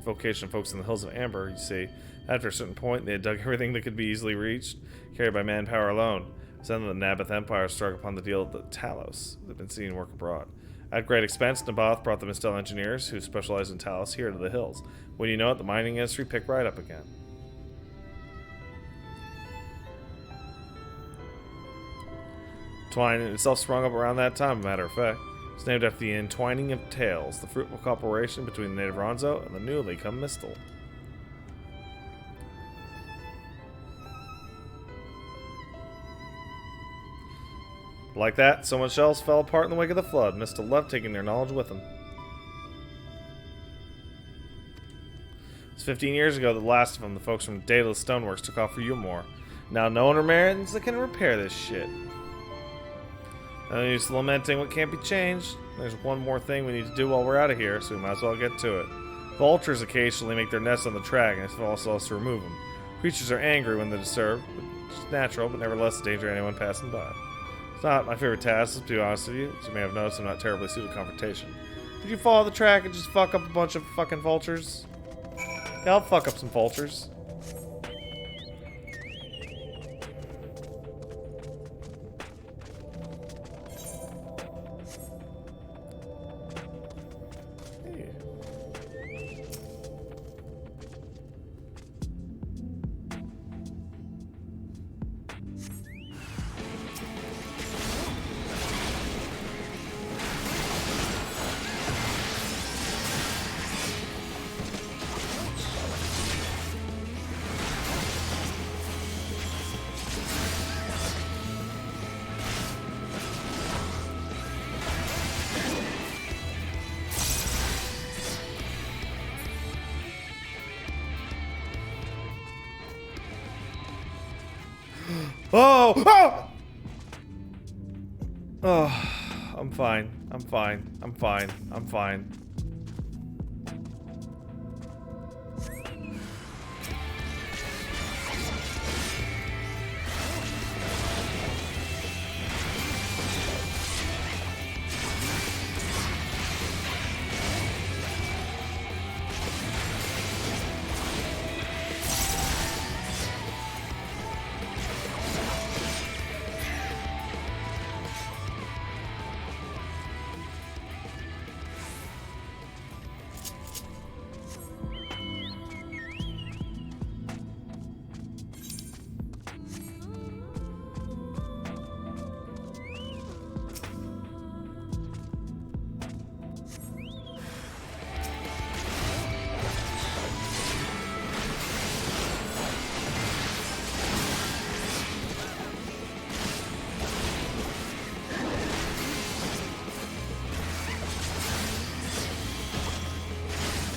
vocation of folks in the Hills of Amber, you see. After a certain point, they had dug everything that could be easily reached, carried by manpower alone. So then the Naboth Empire struck upon the deal of the Talos that had been seen work abroad. At great expense, Naboth brought the Mistel engineers, who specialized in Talos, here to the hills. When you know it, the mining industry picked right up again. Twine itself sprung up around that time, matter of fact. It's named after the entwining of tales, the fruitful cooperation between the native Ronzo and the newly come Mistel. Like that, so much else fell apart in the wake of the flood. Mistel left, taking their knowledge with them. It was 15 years ago that the last of them, the folks from Daedalus Stoneworks, took off for Umor. Now no one remains that can repair this shit. No use lamenting what can't be changed. There's one more thing we need to do while we're out of here, so we might as well get to it. Vultures occasionally make their nests on the track, and it's also us to remove them. Creatures are angry when they're disturbed, which is natural, but nevertheless a danger to anyone passing by. It's not my favorite task, to be honest with you. As you may have noticed, I'm not terribly suited to confrontation. Did you follow the track and just fuck up a bunch of fucking vultures? Yeah, I'll fuck up some vultures. Oh! Oh! Oh, I'm fine. I'm fine. I'm fine. I'm fine.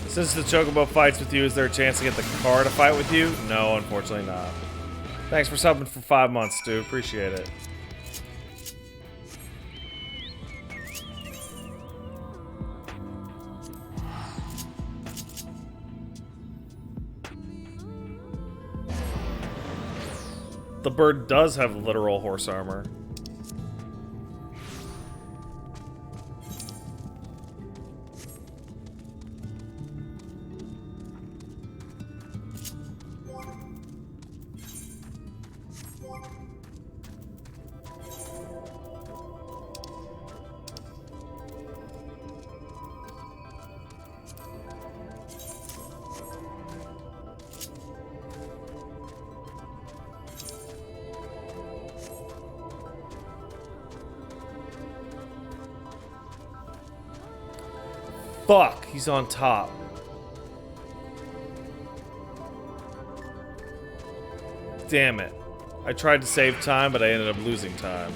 Since the Chocobo fights with you, is there a chance to get the car to fight with you? No, unfortunately not. Thanks for subbing for 5 months, dude. Appreciate it. The bird does have literal horse armor. Fuck, he's on top. Damn it. I tried to save time, but I ended up losing time.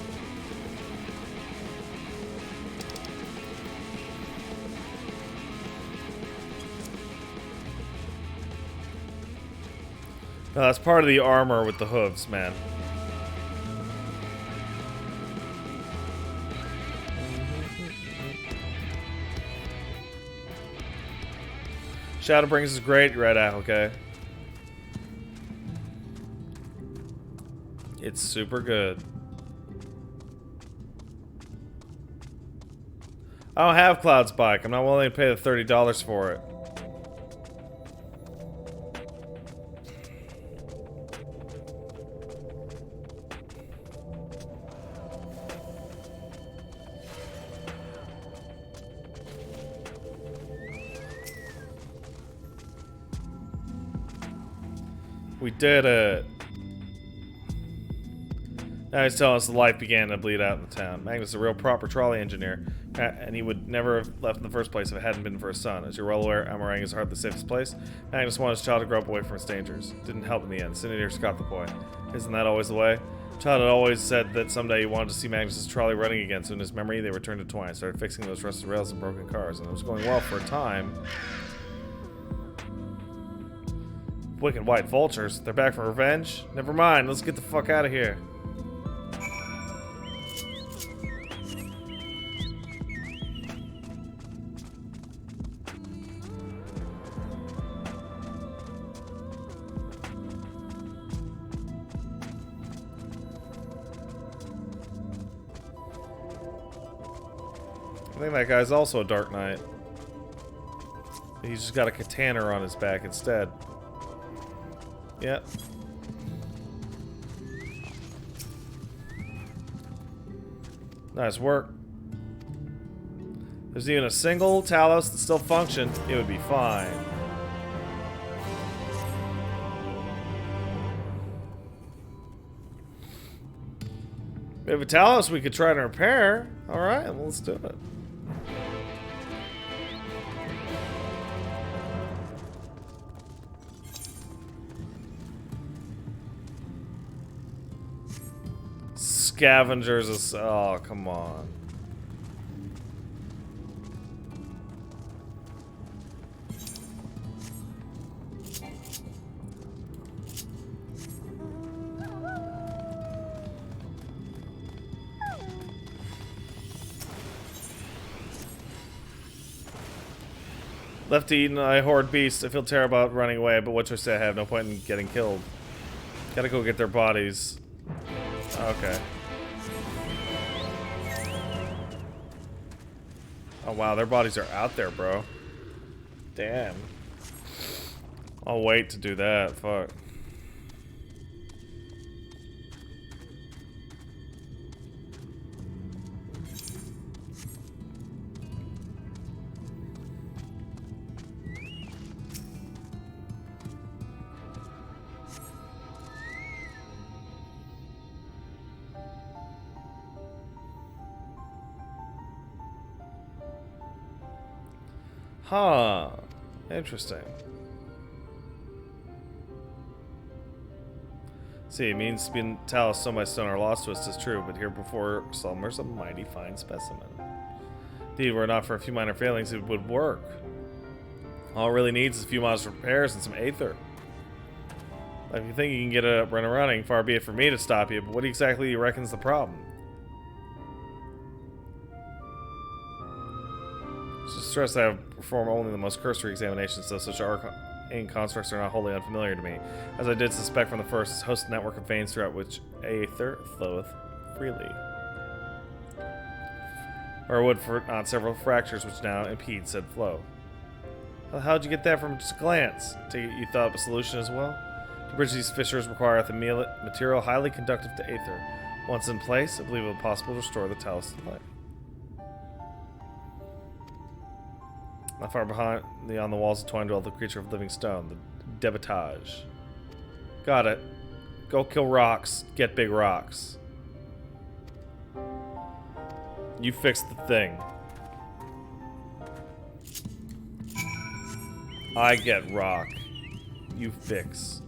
No, that's part of the armor with the hooves, man. Shadowbringers is great, Red Eye, okay? It's super good. I don't have Cloud's bike. I'm not willing to pay the $30 for it. We did it. Now he's telling us the life began to bleed out in the town. Magnus is a real proper trolley engineer, and he would never have left in the first place if it hadn't been for his son. As you're well aware, Amarang is hardly the safest place. Magnus wanted his child to grow up away from its dangers. Didn't help in the end. Sinadier's got the boy. Isn't that always the way? The child had always said that someday he wanted to see Magnus' trolley running again, so in his memory they returned to Twine, started fixing those rusted rails and broken cars, and it was going well for a time. Wicked white vultures. They're back for revenge? Never mind, let's get the fuck out of here. I think that guy's also a Dark Knight. He's just got a katana on his back instead. Yep. Nice work. If there's even a single Talos that still functioned, it would be fine. We have a Talos we could try to repair. Alright, well, let's do it. Scavengers is... oh, come on. Left to eat and I horde beasts. I feel terrible about running away, but what choice do I have? No point in getting killed. Gotta go get their bodies. Okay. Oh wow, their bodies are out there, bro. Damn. I'll wait to do that. Fuck. Huh. Interesting. See, it means being Talos so my stone are lost to us is true, but here before Sulmer's a mighty fine specimen. Indeed, were it not for a few minor failings, it would work. All it really needs is a few miles of repairs and some aether. If you think you can get it up and running, far be it for me to stop you, but what exactly do you reckon's the problem? Just stress that I perform only the most cursory examinations, so such arcane constructs are not wholly unfamiliar to me. As I did suspect from the first, this host network of veins throughout which aether floweth freely. Or would for not several fractures which now impede said flow. How'd you get that from just a glance? Take it you thought of a solution as well? To bridge these fissures require the material highly conductive to aether. Once in place, I believe it will be possible to restore the Talos to life. Not far behind on the walls of Twine dwelled the creature of living stone, the Debatage. Got it. Go kill rocks. Get big rocks. You fix the thing. I get rock. You fix.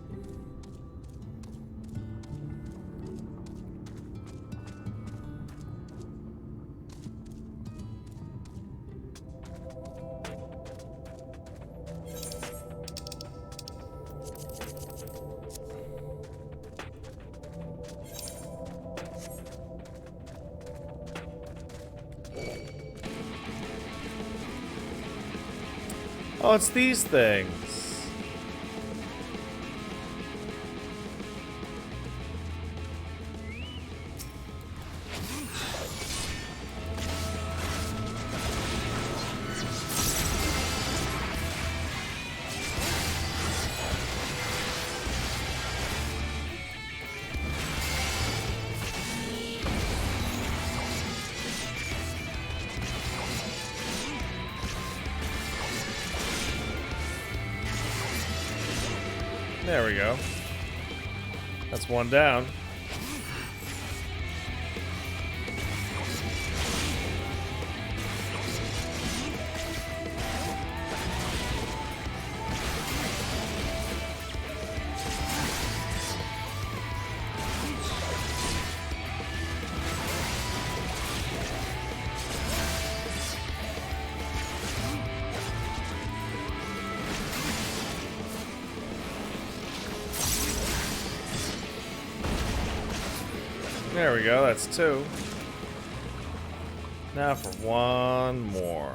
Oh, it's these things. There we go. That's one down. There we go, that's 2. Now for one more.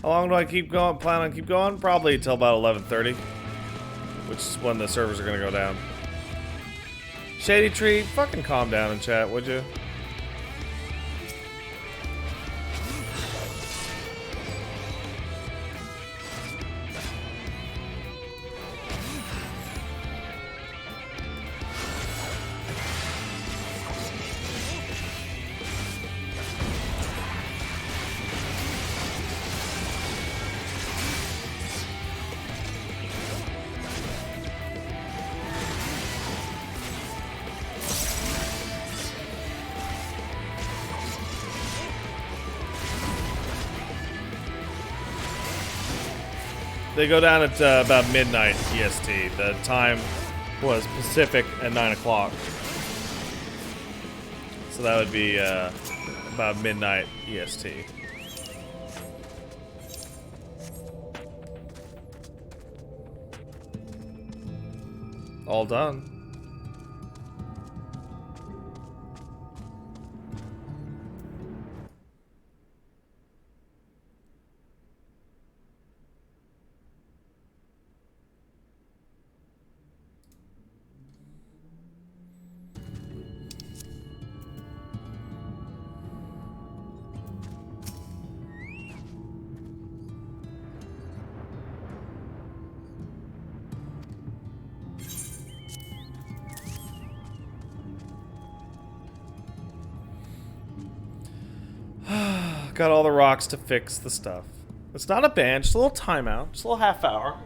How long do I keep going? Plan on keep going? Probably until about 11:30, which is when the servers are gonna go down. Shady Tree, fucking calm down in chat, would you? They go down at about midnight EST. The time was Pacific at 9 o'clock. So that would be about midnight EST. All done. Got all the rocks to fix the stuff. It's not a ban, just a little timeout. Just a little half hour.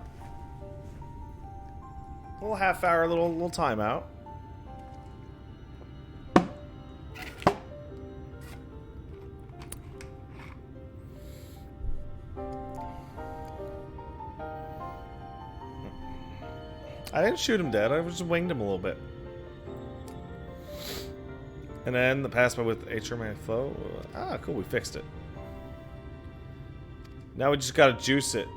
A little half hour, little timeout. I didn't shoot him dead, I just winged him a little bit. And then the pass by with HRMA flow. Ah, cool, we fixed it. Now we just gotta juice it.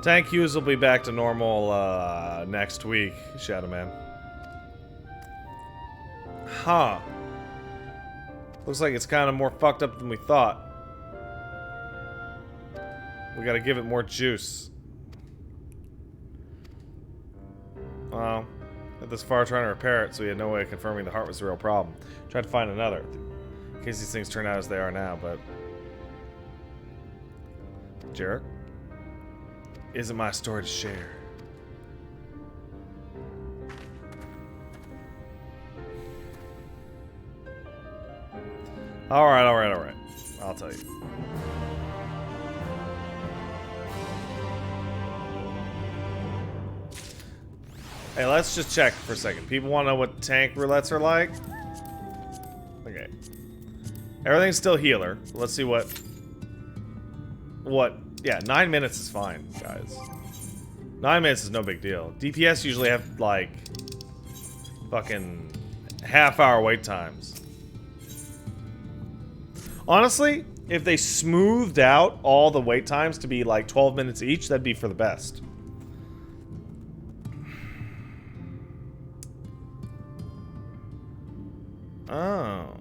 Tank queues will be back to normal next week, Shadow Man. Huh. Looks like it's kind of more fucked up than we thought. We gotta give it more juice. Well, got this far trying to repair it, so we had no way of confirming the heart was the real problem. Tried to find another, in case these things turn out as they are now, but... Jarrett? Isn't my story to share. Alright. I'll tell you. Hey, let's just check for a second. People want to know what tank roulettes are like? Okay. Everything's still healer. Let's see what... Yeah, 9 minutes is fine, guys. 9 minutes is no big deal. DPS usually have, like... fucking... half-hour wait times. Honestly, if they smoothed out all the wait times to be, like, 12 minutes each, that'd be for the best. Oh.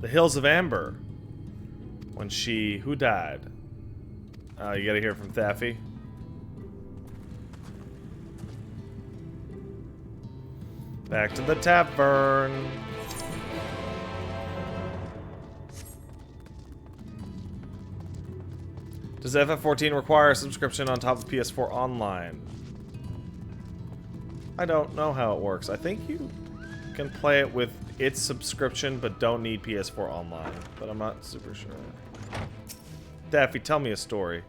The Hills of Amber. When she... Who died? You gotta hear from Thaffy. Back to the tavern. Does FF14 require a subscription on top of PS4 Online? I don't know how it works. I think you can play it with its subscription, but don't need PS4 Online. But I'm not super sure. Daffy, tell me a story.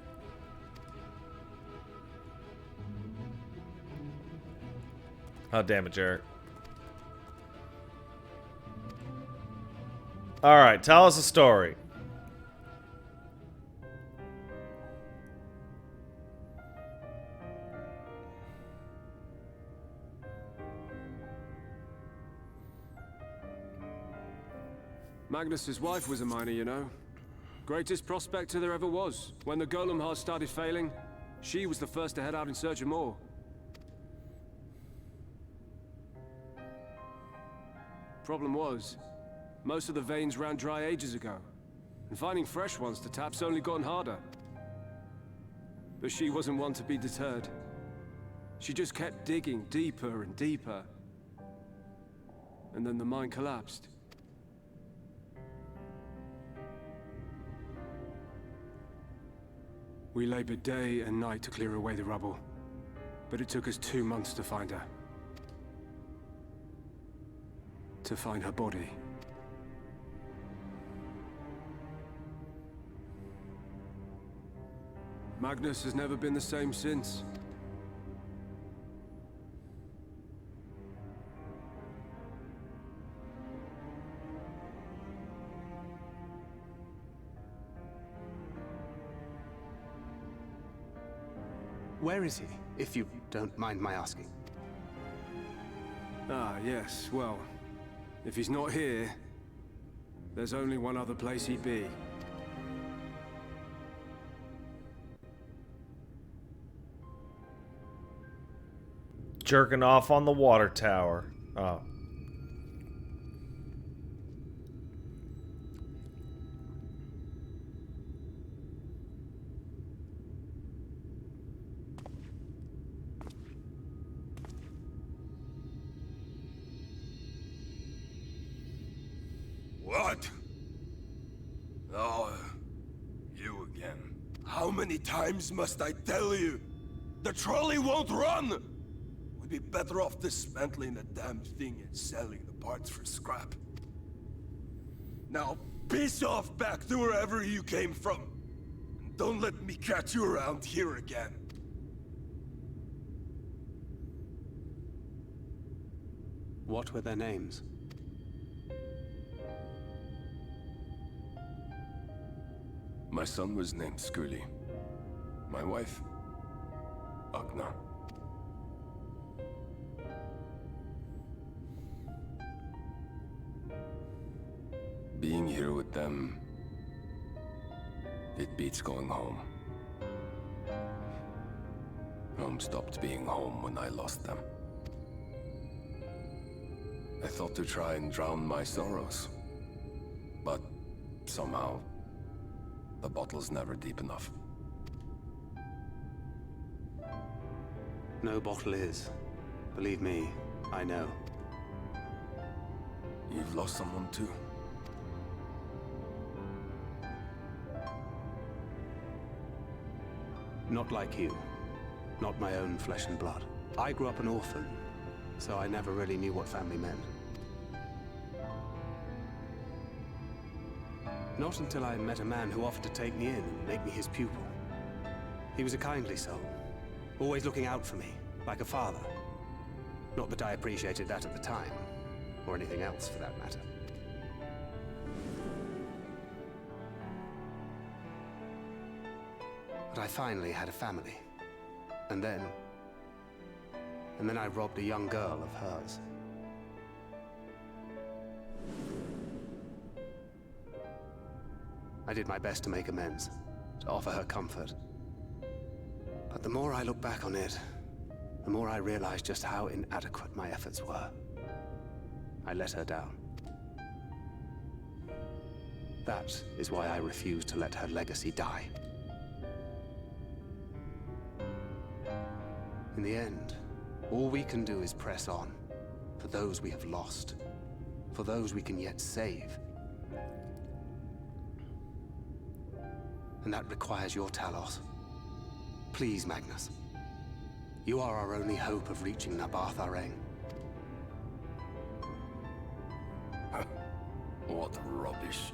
Oh, damn it, Jarrett. Alright, tell us a story. Magnus's wife was a miner, you know. Greatest prospector there ever was. When the golem hearts started failing, she was the first to head out in search of more. Problem was, most of the veins ran dry ages ago, and finding fresh ones to tap's only gotten harder. But she wasn't one to be deterred. She just kept digging deeper and deeper. And then the mine collapsed. We labored day and night to clear away the rubble, but it took us 2 months to find her. To find her body. Magnus has never been the same since. Where is he, if you don't mind my asking? Ah, yes, well, if he's not here, there's only one other place he'd be. Jerking off on the water tower. Oh. What? Oh, you again. How many times must I tell you? The trolley won't run! We'd be better off dismantling the damn thing and selling the parts for scrap. Now, piss off back to wherever you came from. And don't let me catch you around here again. What were their names? My son was named Skuli. My wife, Agna. Being here with them, it beats going home. Home stopped being home when I lost them. I thought to try and drown my sorrows, but somehow the bottle's never deep enough. No bottle is. Believe me, I know. You've lost someone too? Not like you. Not my own flesh and blood. I grew up an orphan, so I never really knew what family meant. Not until I met a man who offered to take me in and make me his pupil. He was a kindly soul, always looking out for me, like a father. Not that I appreciated that at the time, or anything else for that matter. But I finally had a family. And then I robbed a young girl of hers. I did my best to make amends, to offer her comfort. But the more I look back on it, the more I realize just how inadequate my efforts were. I let her down. That is why I refuse to let her legacy die. In the end, all we can do is press on, for those we have lost, for those we can yet save. And that requires your Talos. Please, Magnus. You are our only hope of reaching Nabarth Areng. What rubbish.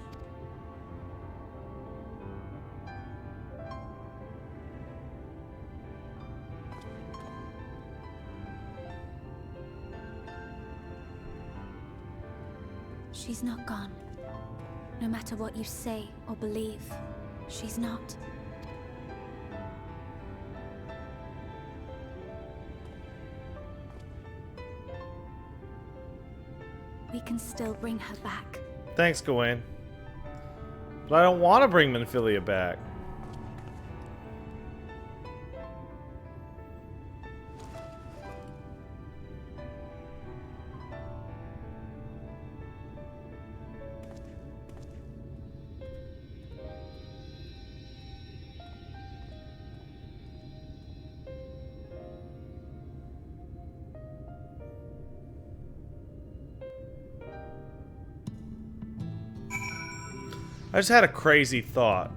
She's not gone. No matter what you say or believe, she's not. We can still bring her back. Thanks, Gawain. But I don't want to bring Minfilia back. I just had a crazy thought.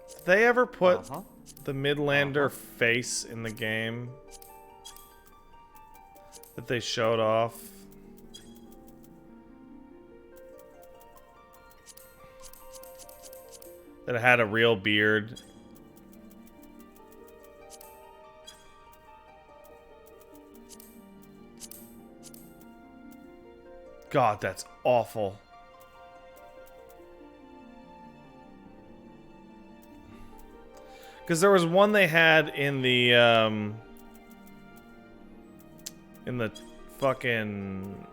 Did they ever put the Midlander face in the game that they showed off? That had a real beard. God, that's awful. Because there was one they had in the fucking,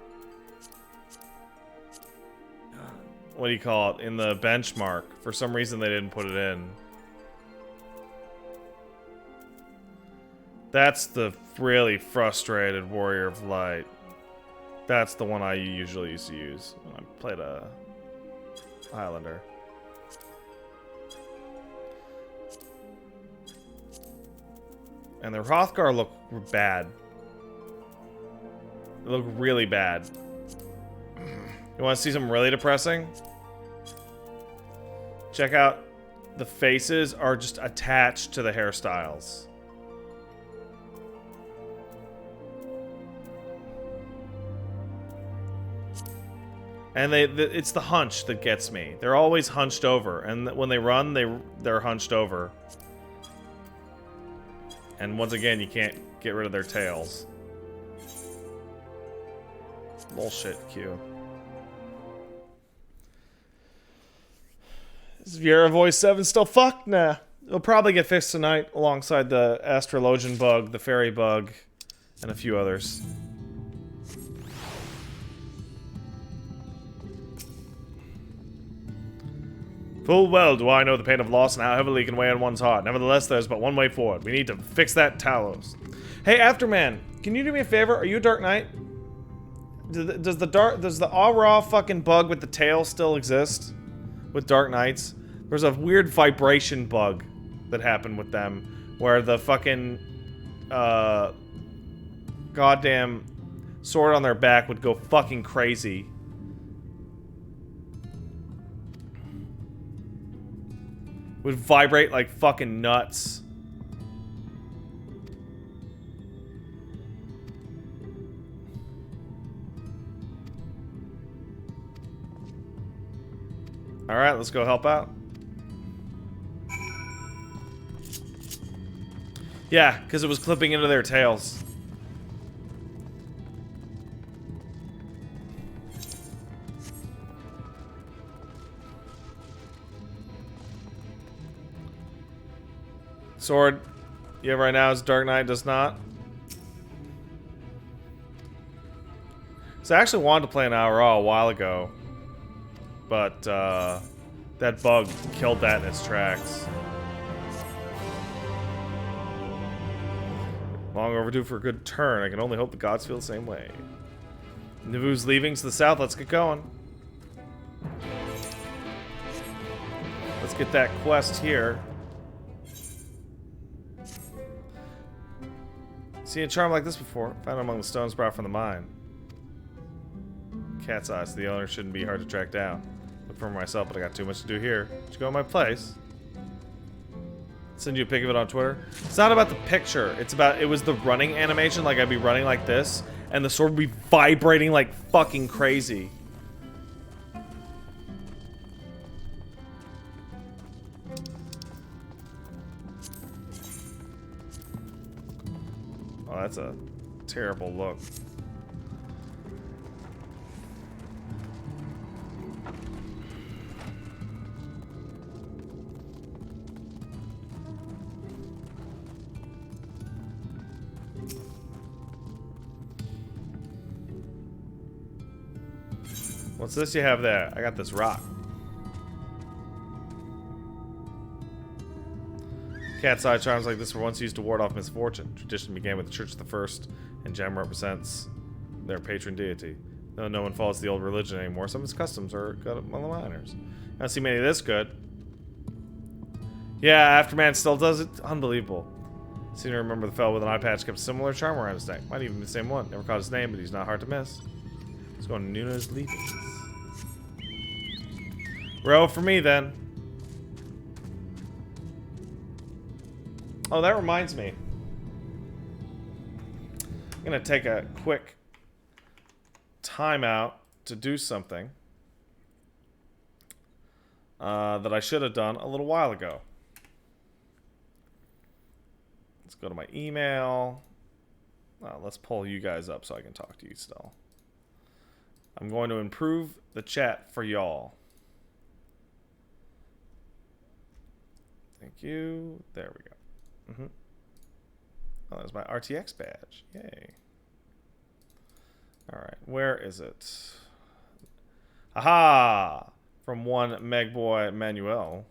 what do you call it? In the benchmark. For some reason they didn't put it in. That's the really frustrated Warrior of Light. That's the one I usually used to use when I played a Highlander. And the Hrothgar look bad. They look really bad. You want to see something really depressing? Check out the faces are just attached to the hairstyles. And it's the hunch that gets me. They're always hunched over, and when they run, they're hunched over. And once again, you can't get rid of their tails. Bullshit, Q. Is Viera Voice 7 still fucked? Nah. It'll probably get fixed tonight alongside the Astrologian bug, the Fairy bug, and a few others. Full well do I know the pain of loss and how heavily it can weigh on one's heart. Nevertheless, there's but one way forward. We need to fix that Talos. Hey, Afterman, can you do me a favor? Are you a Dark Knight? Does the Aura fucking bug with the tail still exist? With Dark Knights? There's a weird vibration bug that happened with them, where the fucking goddamn sword on their back would go fucking crazy. Would vibrate like fucking nuts. Alright, let's go help out. Yeah, because it was clipping into their tails. Sword you have right now is Dark Knight does not. So I actually wanted to play an Aura a while ago, but that bug killed that in its tracks. Long overdue for a good turn. I can only hope the gods feel the same way. Nivu's leaving to the south. Let's get going. Let's get that quest here. Seen a charm like this before. Found it among the stones brought from the mine. Cat's eyes. The owner shouldn't be hard to track down. Look for myself, but I got too much to do here. Should go to my place. Send you a pic of it on Twitter. It's not about the picture. It's about, it was the running animation. Like I'd be running like this, and the sword would be vibrating like fucking crazy. Oh, that's a terrible look. What's this you have there? I got this rock. Cat's eye charms like this were once used to ward off misfortune. Tradition began with the Church of the First, and gem represents their patron deity. Though no one follows the old religion anymore, some of its customs are good among the miners. I don't see many of this good. Yeah, Afterman still does it. Unbelievable. Seem to remember the fellow with an eye patch kept a similar charm around his neck. Might even be the same one. Never caught his name, but he's not hard to miss. Let's go to Nuna's Leavings. Row for me, then. Oh, that reminds me. I'm going to take a quick timeout to do something that I should have done a little while ago. Let's go to my email. Let's pull you guys up so I can talk to you still. I'm going to improve the chat for y'all. Thank you. There we go. Oh, there's my RTX badge. Yay. Alright, where is it? Aha! From one Megboy Manuel.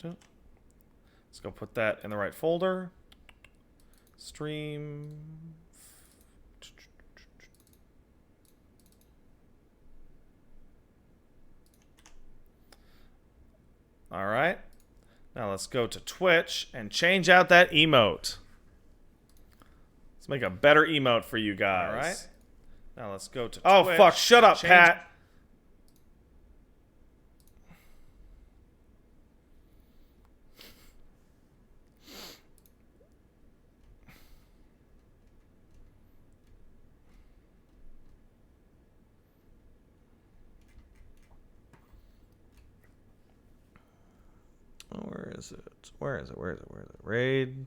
Let's go put that in the right folder. Stream. All right. Now let's go to Twitch and change out that emote. Let's make a better emote for you guys. All right. Now let's go to Twitch. Oh, fuck. Shut up, Pat. Where is it? Where is it? Where is it? Where is it? Raid,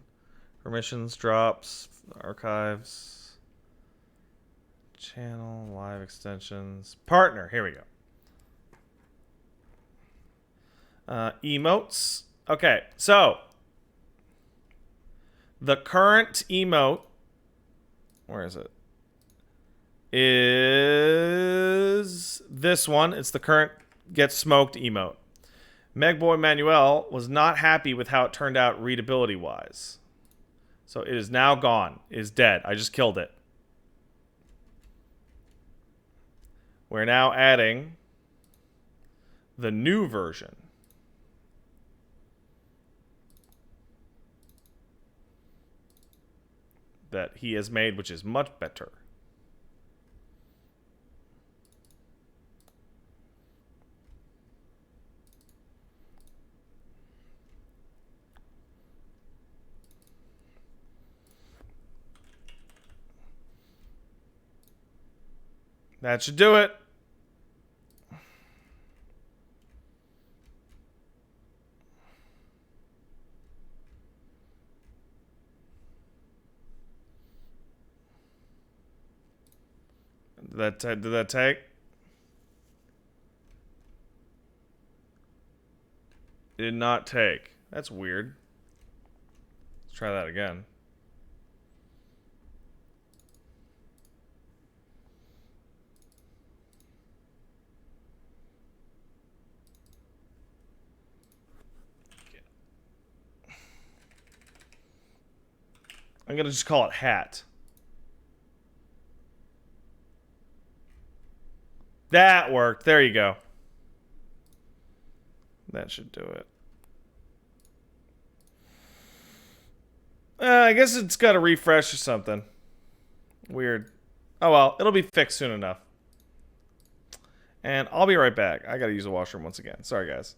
permissions, drops, archives, channel, live extensions, partner. Here we go. Emotes. Okay, so the current emote, where is it? Is this one. It's the current Get Smoked emote. Megboy Manuel was not happy with how it turned out readability-wise. So it is now gone. It is dead. I just killed it. We're now adding the new version. That he has made, which is much better. That should do it. Did that take? It did not take. That's weird. Let's try that again. I'm going to just call it hat. That worked. There you go. That should do it. I guess it's got to refresh or something. Weird. Oh well, it'll be fixed soon enough. And I'll be right back. I got to use the washroom once again. Sorry, guys.